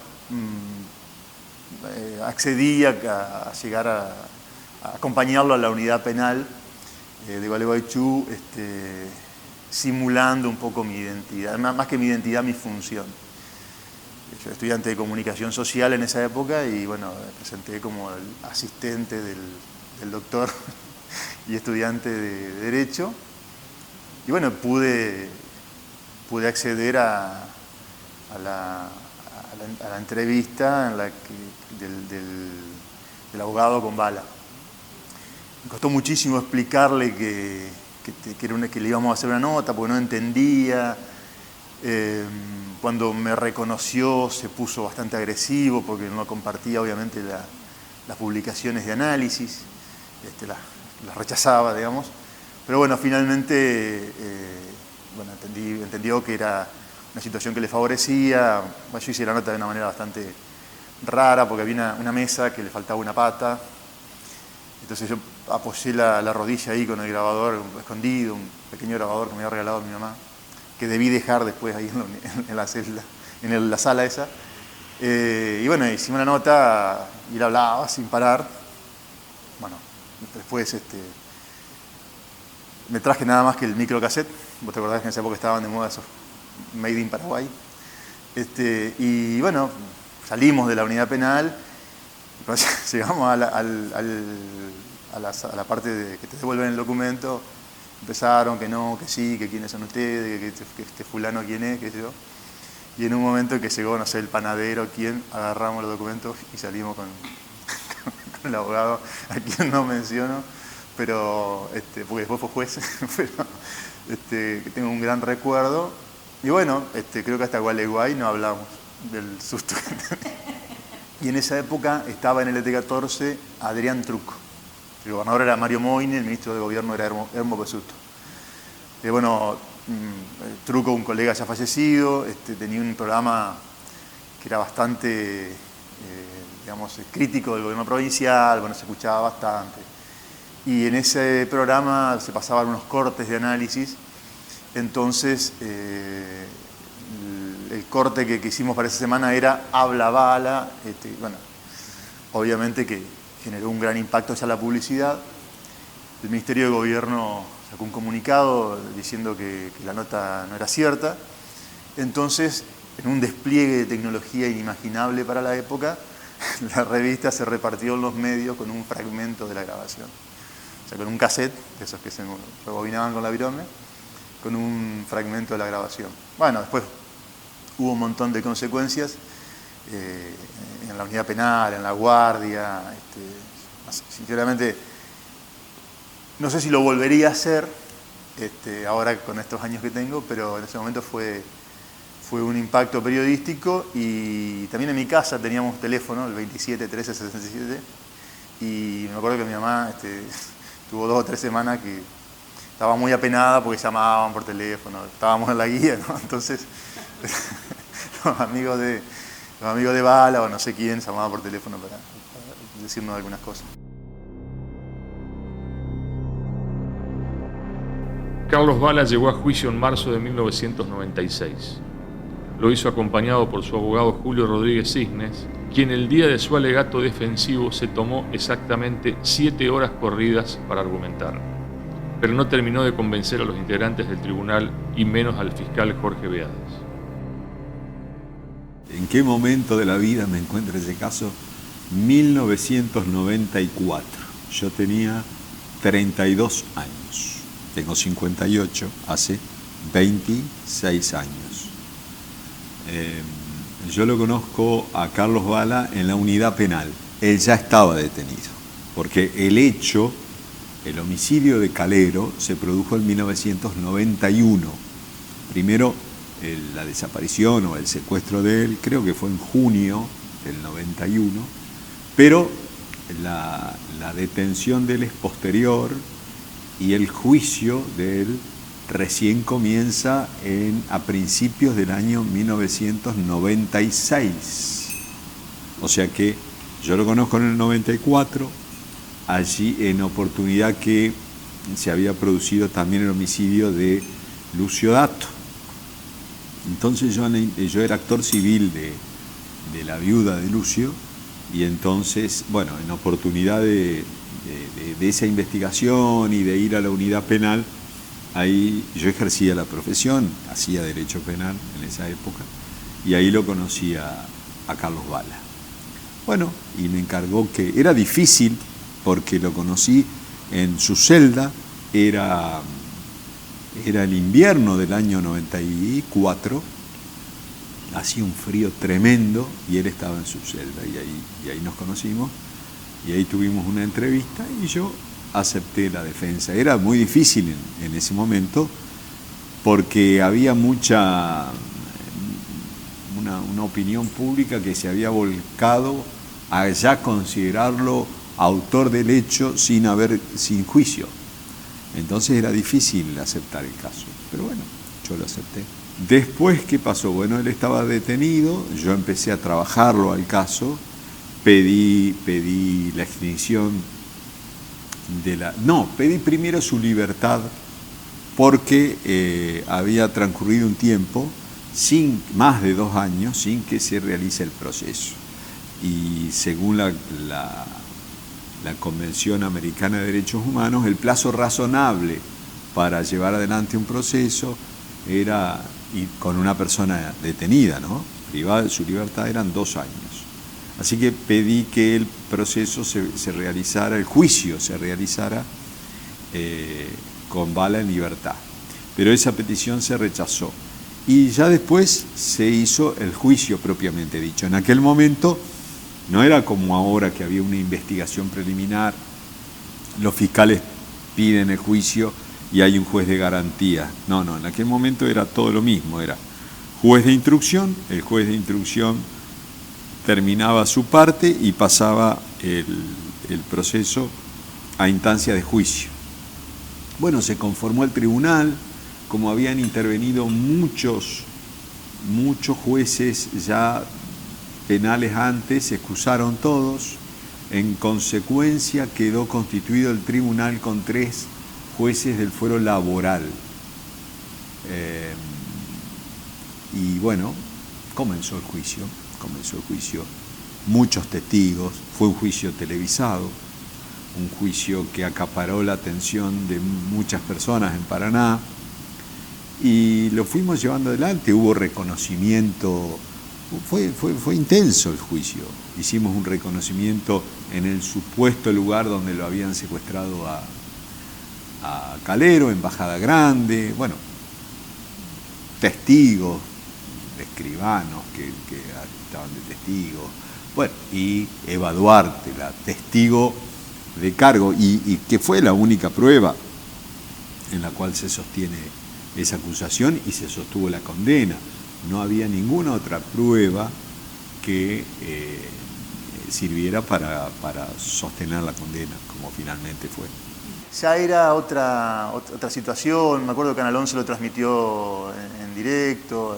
accedí a llegar a acompañarlo a la unidad penal de Gualeguaychú, simulando un poco mi identidad, más que mi identidad, mi función. Yo era estudiante de comunicación social en esa época y bueno, me presenté como el asistente del doctor y estudiante de Derecho. Y bueno, pude acceder a la entrevista en la del abogado con Bala. Me costó muchísimo explicarle que le íbamos a hacer una nota porque no entendía. Cuando me reconoció se puso bastante agresivo porque no compartía obviamente las publicaciones de Análisis, las rechazaba, digamos. Pero bueno, finalmente bueno, entendió que era una situación que le favorecía. Bueno, yo hice la nota de una manera bastante rara porque había una mesa que le faltaba una pata. Entonces yo apoyé la rodilla ahí con el grabador escondido, un pequeño grabador que me había regalado mi mamá, que debí dejar después ahí en la celda, en la sala esa. Y bueno, hicimos una nota y él hablaba sin parar. Bueno, después me traje nada más que el microcassette. Vos te acordás que en esa época estaban de moda esos Made in Paraguay. Y bueno, salimos de la unidad penal, llegamos a la parte que te devuelven el documento, empezaron que no, que sí, que quiénes son ustedes, que este fulano quién es, qué sé yo. Y en un momento que llegó, no sé, el panadero, quién, agarramos los documentos y salimos con el abogado, a quien no menciono, pero porque después fue juez, pero que tengo un gran recuerdo. Y bueno, creo que hasta Gualeguay no hablamos del susto. Y en esa época estaba en el ET14 Adrián Truco. El gobernador era Mario Moyne, el ministro de gobierno era Hermo Pesuto. Bueno, Truco, un colega ya fallecido, tenía un programa que era bastante, digamos, crítico del gobierno provincial, bueno, se escuchaba bastante. Y en ese programa se pasaban unos cortes de análisis. Entonces, el corte que hicimos para esa semana era Habla Bala. Bueno, obviamente que generó un gran impacto ya la publicidad. El Ministerio de Gobierno sacó un comunicado diciendo que la nota no era cierta. Entonces, en un despliegue de tecnología inimaginable para la época, la revista se repartió en los medios con un fragmento de la grabación. O sea, con un cassette, de esos que se rebobinaban con la virome, con un fragmento de la grabación. Bueno, después hubo un montón de consecuencias en la unidad penal, en la guardia. Sinceramente, no sé si lo volvería a hacer ahora con estos años que tengo, pero en ese momento fue un impacto periodístico. Y también en mi casa teníamos teléfono, el 27 13 67, y me acuerdo que mi mamá tuvo 2 o 3 semanas que estaba muy apenada porque llamaban por teléfono, estábamos en la guía, ¿no? Entonces los amigos de Bala o no sé quién llamaban por teléfono para decirnos algunas cosas. Carlos Bala llegó a juicio en marzo de 1996. Lo hizo acompañado por su abogado Julio Rodríguez Cisnes, quien el día de su alegato defensivo se tomó exactamente 7 horas corridas para argumentar. pero no terminó de convencer a los integrantes del tribunal y menos al fiscal Jorge Beades. ¿En qué momento de la vida me encuentra ese caso? 1994. Yo tenía 32 años. Tengo 58, hace 26 años. Yo lo conozco a Carlos Bala en la unidad penal. Él ya estaba detenido, porque el homicidio de Calero se produjo en 1991. Primero, la desaparición o el secuestro de él, creo que fue en junio del 91, pero la detención de él es posterior y el juicio de él recién comienza a principios del año 1996. O sea que yo lo conozco en el 94, allí en oportunidad que se había producido también el homicidio de Lucio Dato. Entonces yo era actor civil de la viuda de Lucio, y entonces, bueno, en oportunidad de esa investigación y de ir a la unidad penal, ahí yo ejercía la profesión, hacía derecho penal en esa época, y ahí lo conocí a Carlos Bala. Bueno, y me encargó que era difícil porque lo conocí en su celda, era el invierno del año 94, hacía un frío tremendo y él estaba en su celda y ahí nos conocimos y ahí tuvimos una entrevista y yo acepté la defensa. Era muy difícil en ese momento porque había una opinión pública que se había volcado a ya considerarlo autor del hecho sin juicio. Entonces era difícil aceptar el caso, pero bueno, yo lo acepté. Después, ¿qué pasó? Bueno, él estaba detenido, yo empecé a trabajarlo al caso, pedí la extinción pedí primero su libertad porque había transcurrido un tiempo, más de 2 años, sin que se realice el proceso. Y según la Convención Americana de Derechos Humanos, el plazo razonable para llevar adelante un proceso era, y con una persona detenida, ¿no?, privada de su libertad, eran 2 años. Así que pedí que el proceso se realizara, el juicio se realizara con Bala en libertad. Pero esa petición se rechazó. Y ya después se hizo el juicio propiamente dicho. En aquel momento no era como ahora que había una investigación preliminar, los fiscales piden el juicio y hay un juez de garantía. No, en aquel momento era todo lo mismo, era juez de instrucción, el juez de instrucción terminaba su parte y pasaba el proceso a instancia de juicio. Bueno, se conformó el tribunal, como habían intervenido muchos jueces ya penales antes, se excusaron todos. En consecuencia quedó constituido el tribunal con 3 jueces del fuero laboral. Y bueno, comenzó el juicio, muchos testigos, fue un juicio televisado, un juicio que acaparó la atención de muchas personas en Paraná y lo fuimos llevando adelante, hubo reconocimiento, fue intenso el juicio, hicimos un reconocimiento en el supuesto lugar donde lo habían secuestrado a Calero, en Bajada Grande, bueno, testigos, escribanos que estaban de testigos, bueno, y Eva Duarte, la testigo de cargo, y que fue la única prueba en la cual se sostiene esa acusación y se sostuvo la condena. No había ninguna otra prueba que sirviera para sostener la condena, como finalmente fue. Ya era otra situación, me acuerdo que Canal 11 lo transmitió en directo,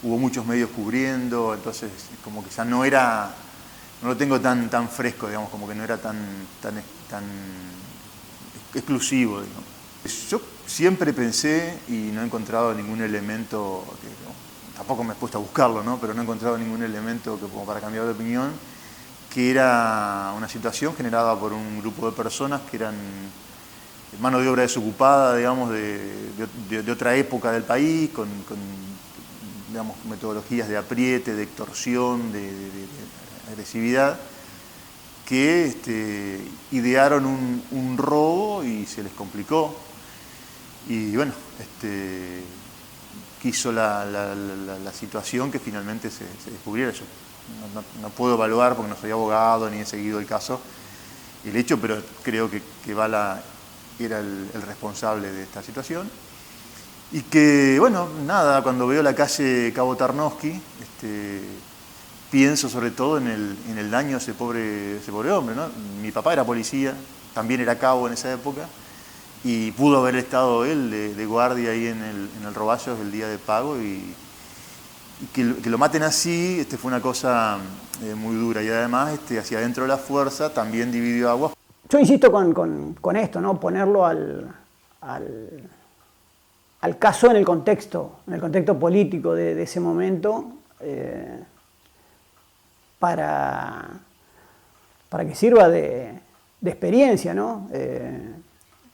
hubo muchos medios cubriendo, entonces como que ya no lo tengo tan fresco, digamos, como que no era tan exclusivo, digamos. Yo siempre pensé, y no he encontrado ningún elemento, tampoco me he puesto a buscarlo, ¿no?, pero no he encontrado ningún elemento como para cambiar de opinión, que era una situación generada por un grupo de personas que eran mano de obra desocupada, digamos, de otra época del país, con digamos, metodologías de apriete, de extorsión, de agresividad, que idearon un robo y se les complicó. Y bueno, quiso la situación que finalmente se descubriera. Yo no puedo evaluar porque no soy abogado ni he seguido el caso, el hecho, pero creo que Bala era el responsable de esta situación. Y que, bueno, nada, cuando veo la calle Cabo Tarnowski, pienso sobre todo en el daño a ese pobre hombre, ¿no? Mi papá era policía, también era cabo en esa época, y pudo haber estado él de guardia ahí en el Roballos el día de pago, y que lo maten así fue una cosa muy dura. Y además, hacia adentro de la fuerza también dividió aguas. Yo insisto con esto, ¿no? Ponerlo al caso en el contexto político de ese momento, para que sirva de experiencia, ¿no?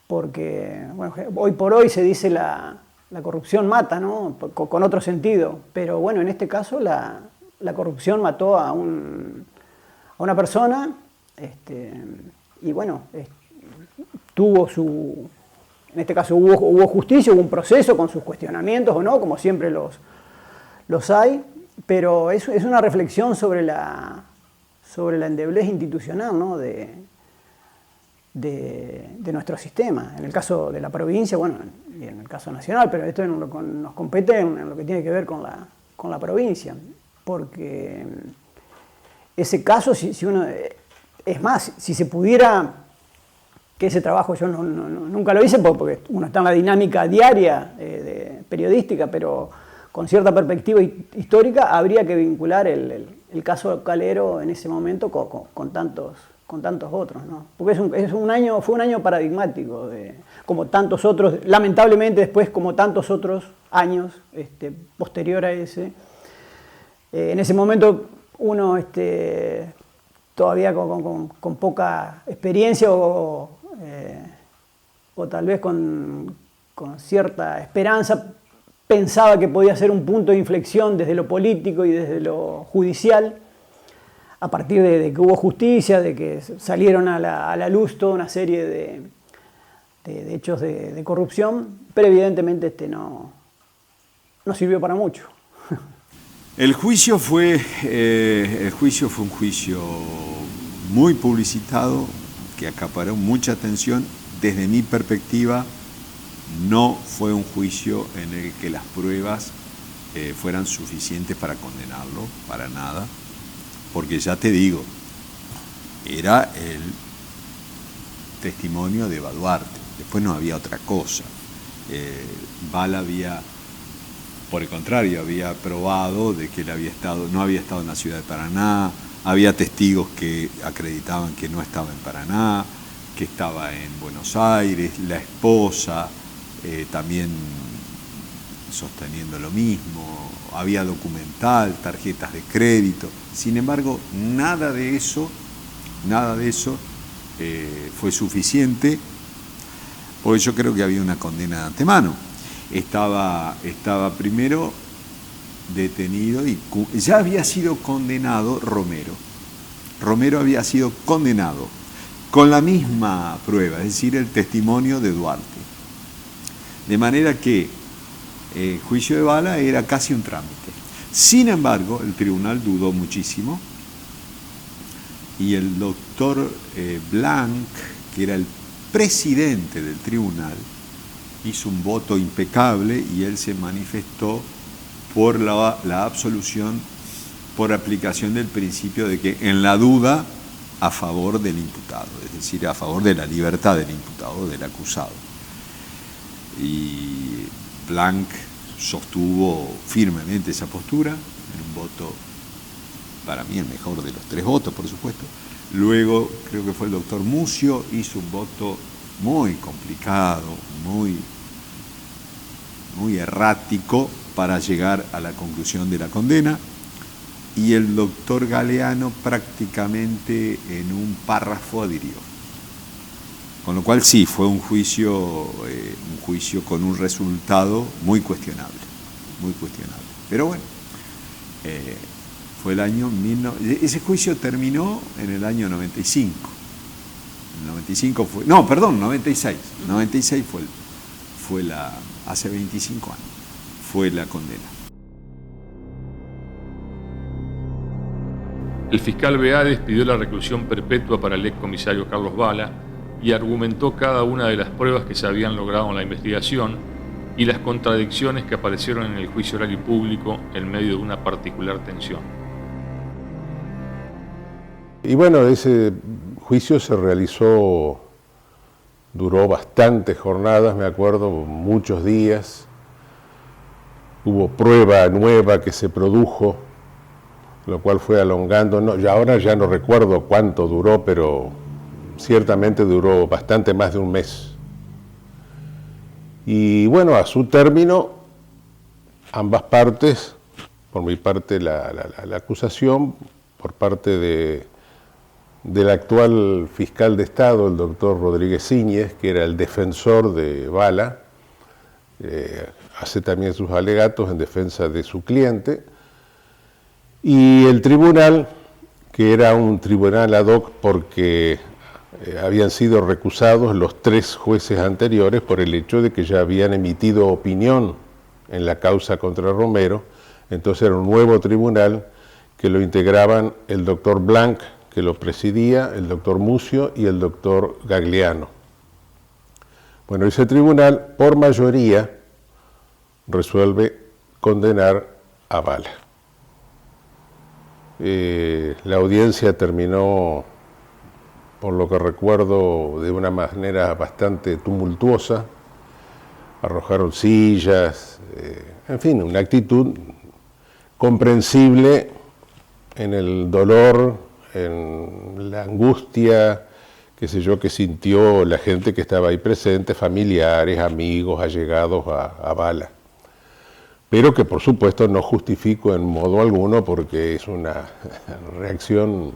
Porque bueno, hoy por hoy se dice la corrupción mata, ¿no? Con otro sentido, pero bueno, en este caso la corrupción mató a una persona, y bueno, tuvo su... En este caso hubo justicia, hubo un proceso con sus cuestionamientos o no, como siempre los hay, pero es una reflexión sobre la endeblez institucional, ¿no? de nuestro sistema. En el caso de la provincia, bueno, y en el caso nacional, pero esto nos compete en lo que tiene que ver con la provincia, porque ese caso, si uno... Es más, si se pudiera... que ese trabajo yo nunca lo hice porque uno está en la dinámica diaria periodística, pero con cierta perspectiva histórica habría que vincular el caso Calero en ese momento con tantos otros, ¿no? Porque fue un año paradigmático, como tantos otros, lamentablemente después como tantos otros años posterior a ese. En ese momento uno todavía con poca experiencia o tal vez con cierta esperanza, pensaba que podía ser un punto de inflexión desde lo político y desde lo judicial, a partir de que hubo justicia, de que salieron a la luz toda una serie de hechos de corrupción, pero evidentemente no sirvió para mucho. El juicio fue un juicio muy publicitado, que acaparó mucha atención. Desde mi perspectiva, no fue un juicio en el que las pruebas fueran suficientes para condenarlo, para nada, porque ya te digo, era el testimonio de Baduarte, después no había otra cosa. Bala había, por el contrario, había probado de que él no había estado en la ciudad de Paraná, había testigos que acreditaban que no estaba en Paraná, que estaba en Buenos Aires, la esposa también sosteniendo lo mismo, había documental, tarjetas de crédito. Sin embargo, nada de eso fue suficiente, porque yo creo que había una condena de antemano. Estaba primero detenido y ya había sido condenado Romero. Romero había sido condenado con la misma prueba, es decir, el testimonio de Duarte. De manera que el juicio de Bala era casi un trámite. Sin embargo, el tribunal dudó muchísimo y el doctor Blanc, que era el presidente del tribunal, hizo un voto impecable y él se manifestó por la absolución por aplicación del principio de que en la duda a favor del imputado, es decir, a favor de la libertad del imputado, del acusado. Y Blanc sostuvo firmemente esa postura en un voto, para mí el mejor de los 3 votos, por supuesto. Luego creo que fue el doctor Mucio, hizo un voto muy complicado, muy errático para llegar a la conclusión de la condena, y el doctor Galeano prácticamente en un párrafo adhirió. Con lo cual sí, fue un juicio con un resultado muy cuestionable, muy cuestionable. Pero bueno, fue el año ese juicio terminó en el año 95. El 95 fue, no, perdón, 96. 96 hace 25 años, fue la condena. El fiscal Beades pidió la reclusión perpetua para el excomisario Carlos Bala y argumentó cada una de las pruebas que se habían logrado en la investigación y las contradicciones que aparecieron en el juicio oral y público en medio de una particular tensión. Y bueno, ese juicio se realizó, duró bastantes jornadas, me acuerdo, muchos días. Hubo prueba nueva que se produjo, lo cual fue alongando. No, y ahora ya no recuerdo cuánto duró, pero ciertamente duró bastante más de un mes. Y bueno, a su término, ambas partes, por mi parte la acusación, por parte del actual fiscal de Estado, el doctor Rodríguez Íñez, que era el defensor de Bala, hace también sus alegatos en defensa de su cliente, y el tribunal, que era un tribunal ad hoc porque habían sido recusados los 3 jueces anteriores por el hecho de que ya habían emitido opinión en la causa contra Romero. Entonces era un nuevo tribunal que lo integraban el doctor Blanc, que lo presidía, el doctor Mucio y el doctor Gagliano. Bueno, ese tribunal, por mayoría, resuelve condenar a Bala. La audiencia terminó, por lo que recuerdo, de una manera bastante tumultuosa. Arrojaron sillas, en fin, una actitud comprensible en el dolor, en la angustia, qué sé yo, que sintió la gente que estaba ahí presente, familiares, amigos, allegados a Bala. Pero que por supuesto no justifico en modo alguno porque es una reacción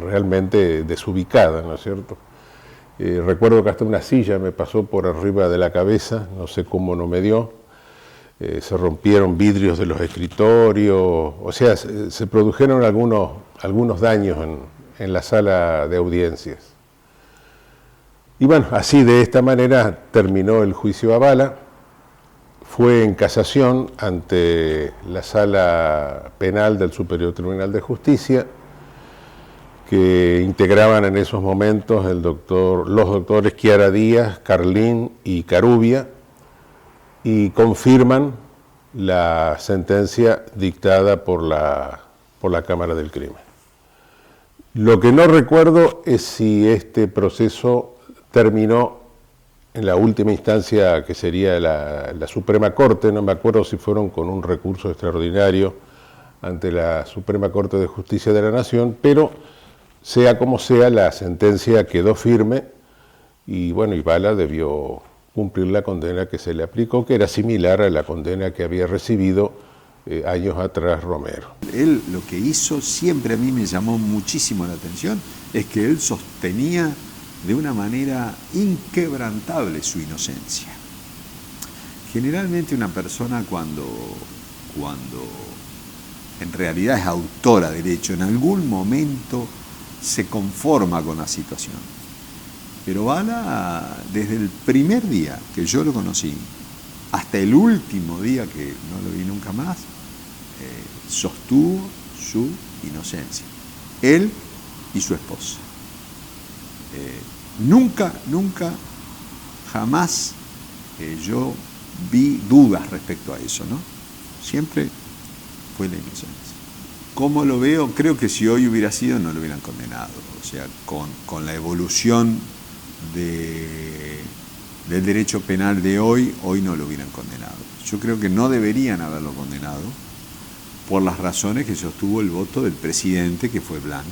realmente desubicada, ¿no es cierto? Recuerdo que hasta una silla me pasó por arriba de la cabeza, no sé cómo no me dio. Se rompieron vidrios de los escritorios, o sea, se produjeron algunos daños en la sala de audiencias. Y bueno, así de esta manera terminó el juicio a Bala. Fue en casación ante la Sala Penal del Superior Tribunal de Justicia, que integraban en esos momentos los doctores Chiara Díaz, Carlín y Carubia, y confirman la sentencia dictada por la Cámara del Crimen. Lo que no recuerdo es si este proceso terminó en la última instancia, que sería la Suprema Corte. No me acuerdo si fueron con un recurso extraordinario ante la Suprema Corte de Justicia de la Nación, pero sea como sea, la sentencia quedó firme y bueno, Bala debió cumplir la condena que se le aplicó, que era similar a la condena que había recibido años atrás Romero. Él lo que hizo siempre a mí me llamó muchísimo la atención, es que él sostenía de una manera inquebrantable su inocencia. Generalmente una persona cuando en realidad es autora del hecho, en algún momento se conforma con la situación. Pero Bala, desde el primer día que yo lo conocí, hasta el último día que no lo vi nunca más, sostuvo su inocencia. Él y su esposa. Nunca, jamás yo vi dudas respecto a eso, ¿no? Siempre fue la inocencia. ¿Cómo lo veo? Creo que si hoy hubiera sido, no lo hubieran condenado. O sea, con la evolución del derecho penal de hoy no lo hubieran condenado. Yo creo que no deberían haberlo condenado por las razones que sostuvo el voto del presidente, que fue Blanc,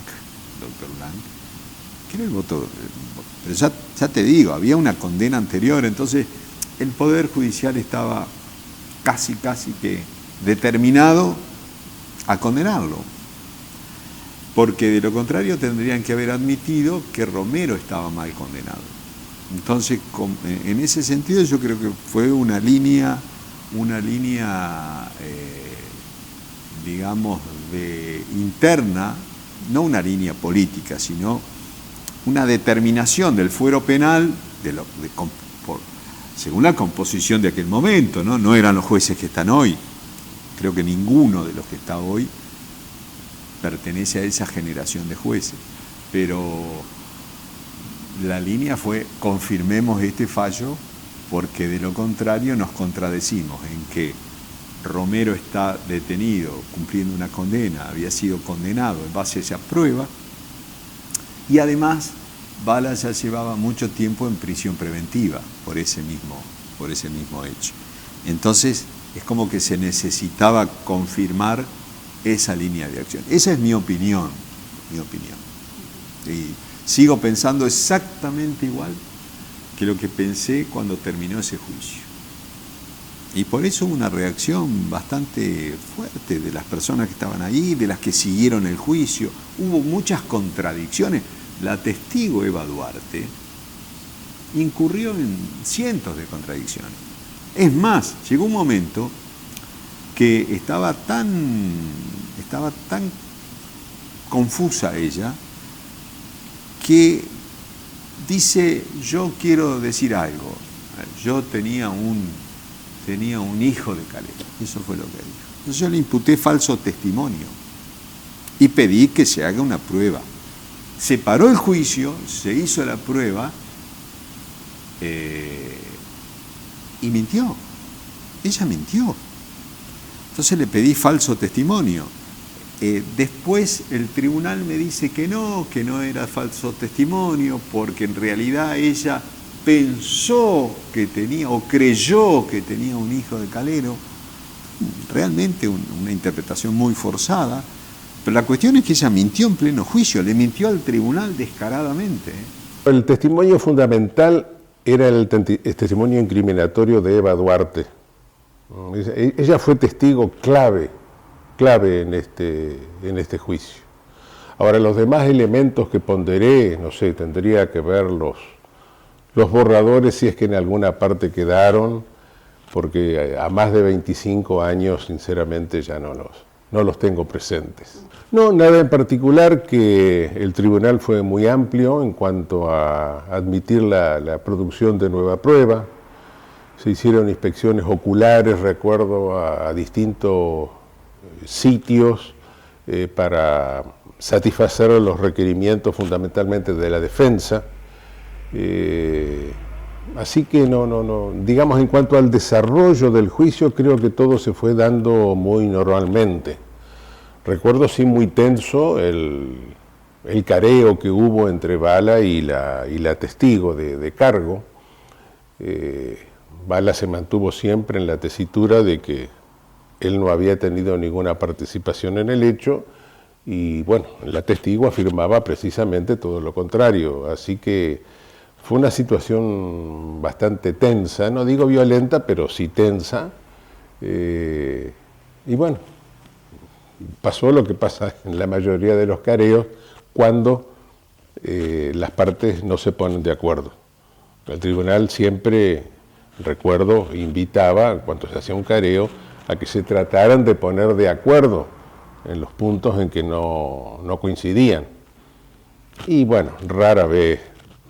doctor Blanc, que era el voto. Pero ya te digo, había una condena anterior, entonces el Poder Judicial estaba casi que determinado a condenarlo. porque de lo contrario tendrían que haber admitido que Romero estaba mal condenado. Entonces, en ese sentido yo creo que fue una línea digamos, interna, no una línea política, sino una determinación del fuero penal, según la composición de aquel momento, ¿no? No eran los jueces que están hoy. Creo que ninguno de los que está hoy pertenece a esa generación de jueces. Pero la línea fue: confirmemos este fallo, porque de lo contrario nos contradecimos en que Romero está detenido, cumpliendo una condena, había sido condenado en base a esa prueba, y además Bala ya llevaba mucho tiempo en prisión preventiva por ese mismo hecho. Entonces es como que se necesitaba confirmar esa línea de acción. Esa es mi opinión. Y sigo pensando exactamente igual que lo que pensé cuando terminó ese juicio. Y por eso hubo una reacción bastante fuerte de las personas que estaban ahí, de las que siguieron el juicio. Hubo muchas contradicciones. La testigo Eva Duarte incurrió en cientos de contradicciones. Es más, llegó un momento que estaba tan confusa ella, que dice: yo quiero decir algo. Yo tenía un hijo de Calero. Eso fue lo que dijo. Entonces yo le imputé falso testimonio y pedí que se haga una prueba. Se paró el juicio, se hizo la prueba y mintió. Ella mintió. Entonces le pedí falso testimonio. Después el tribunal me dice que no era falso testimonio, porque en realidad ella pensó que tenía o creyó que tenía un hijo de Calero. Realmente una interpretación muy forzada. Pero la cuestión es que ella mintió en pleno juicio, le mintió al tribunal descaradamente. El testimonio fundamental era el testimonio incriminatorio de Eva Duarte. Ella fue testigo clave en este juicio. Ahora, los demás elementos que ponderé, no sé, tendría que ver los borradores, si es que en alguna parte quedaron, porque a más de 25 años, sinceramente, ya no los tengo presentes. No, nada en particular, que el tribunal fue muy amplio en cuanto a admitir la producción de nueva prueba. Se hicieron inspecciones oculares, recuerdo, a distintos sitios para satisfacer los requerimientos fundamentalmente de la defensa. Así que no, digamos, en cuanto al desarrollo del juicio, creo que todo se fue dando muy normalmente. Recuerdo, sí, muy tenso el careo que hubo entre Bala y la testigo de cargo. Bala se mantuvo siempre en la tesitura de que él no había tenido ninguna participación en el hecho, y bueno, la testigo afirmaba precisamente todo lo contrario. Así que fue una situación bastante tensa, no digo violenta, pero sí tensa. Y bueno, pasó lo que pasa en la mayoría de los careos cuando las partes no se ponen de acuerdo. El tribunal siempre, recuerdo, invitaba, cuando se hacía un careo, a que se trataran de poner de acuerdo en los puntos en que no coincidían. Y bueno, rara vez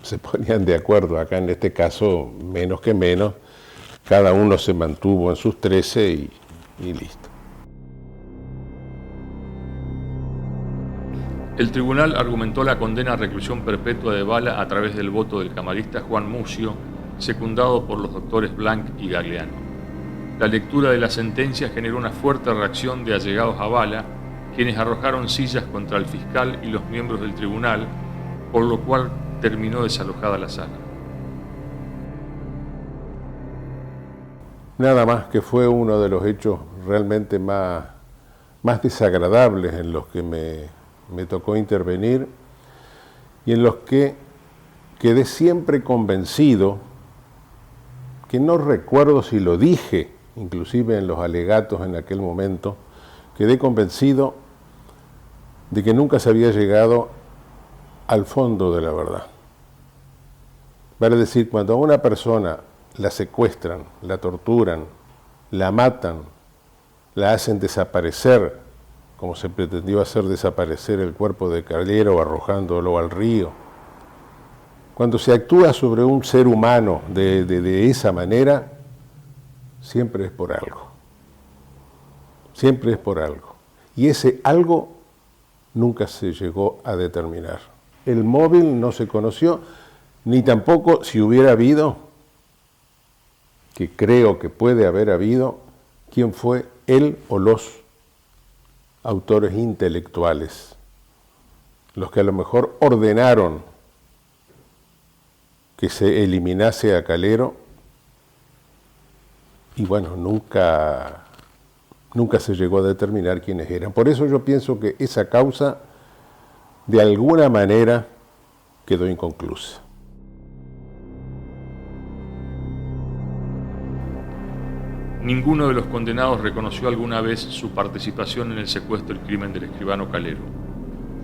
se ponían de acuerdo. Acá en este caso, menos que menos, cada uno se mantuvo en sus 13 y listo. El tribunal argumentó la condena a reclusión perpetua de Bala a través del voto del camarista Juan Mucio, secundado por los doctores Blanc y Gagliano. La lectura de la sentencia generó una fuerte reacción de allegados a Bala, quienes arrojaron sillas contra el fiscal y los miembros del tribunal, por lo cual terminó desalojada la sala. Nada más que fue uno de los hechos realmente más desagradables en los que me tocó intervenir, y en los que quedé siempre convencido, que no recuerdo si lo dije, inclusive en los alegatos en aquel momento, quedé convencido de que nunca se había llegado al fondo de la verdad. Vale decir, cuando a una persona la secuestran, la torturan, la matan, la hacen desaparecer, como se pretendió hacer desaparecer el cuerpo de Calero arrojándolo al río, cuando se actúa sobre un ser humano de esa manera, siempre es por algo. Siempre es por algo. Y ese algo nunca se llegó a determinar. El móvil no se conoció, ni tampoco si hubiera habido, que creo que puede haber habido, quién fue él o los autores intelectuales, los que a lo mejor ordenaron que se eliminase a Calero, y bueno, nunca se llegó a determinar quiénes eran. Por eso yo pienso que esa causa, de alguna manera, quedó inconclusa. Ninguno de los condenados reconoció alguna vez su participación en el secuestro y crimen del escribano Calero.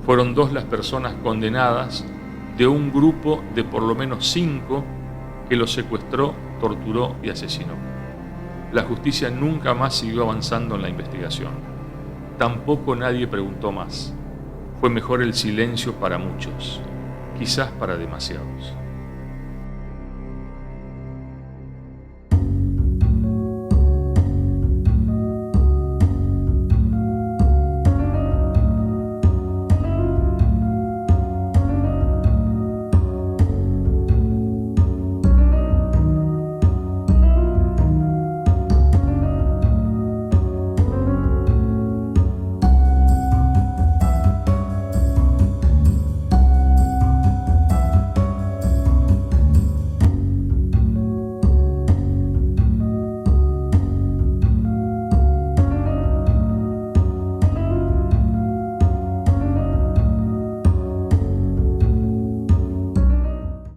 Fueron 2 las personas condenadas de un grupo de por lo menos 5 que lo secuestró, torturó y asesinó. La justicia nunca más siguió avanzando en la investigación. Tampoco nadie preguntó más. Fue mejor el silencio para muchos, quizás para demasiados.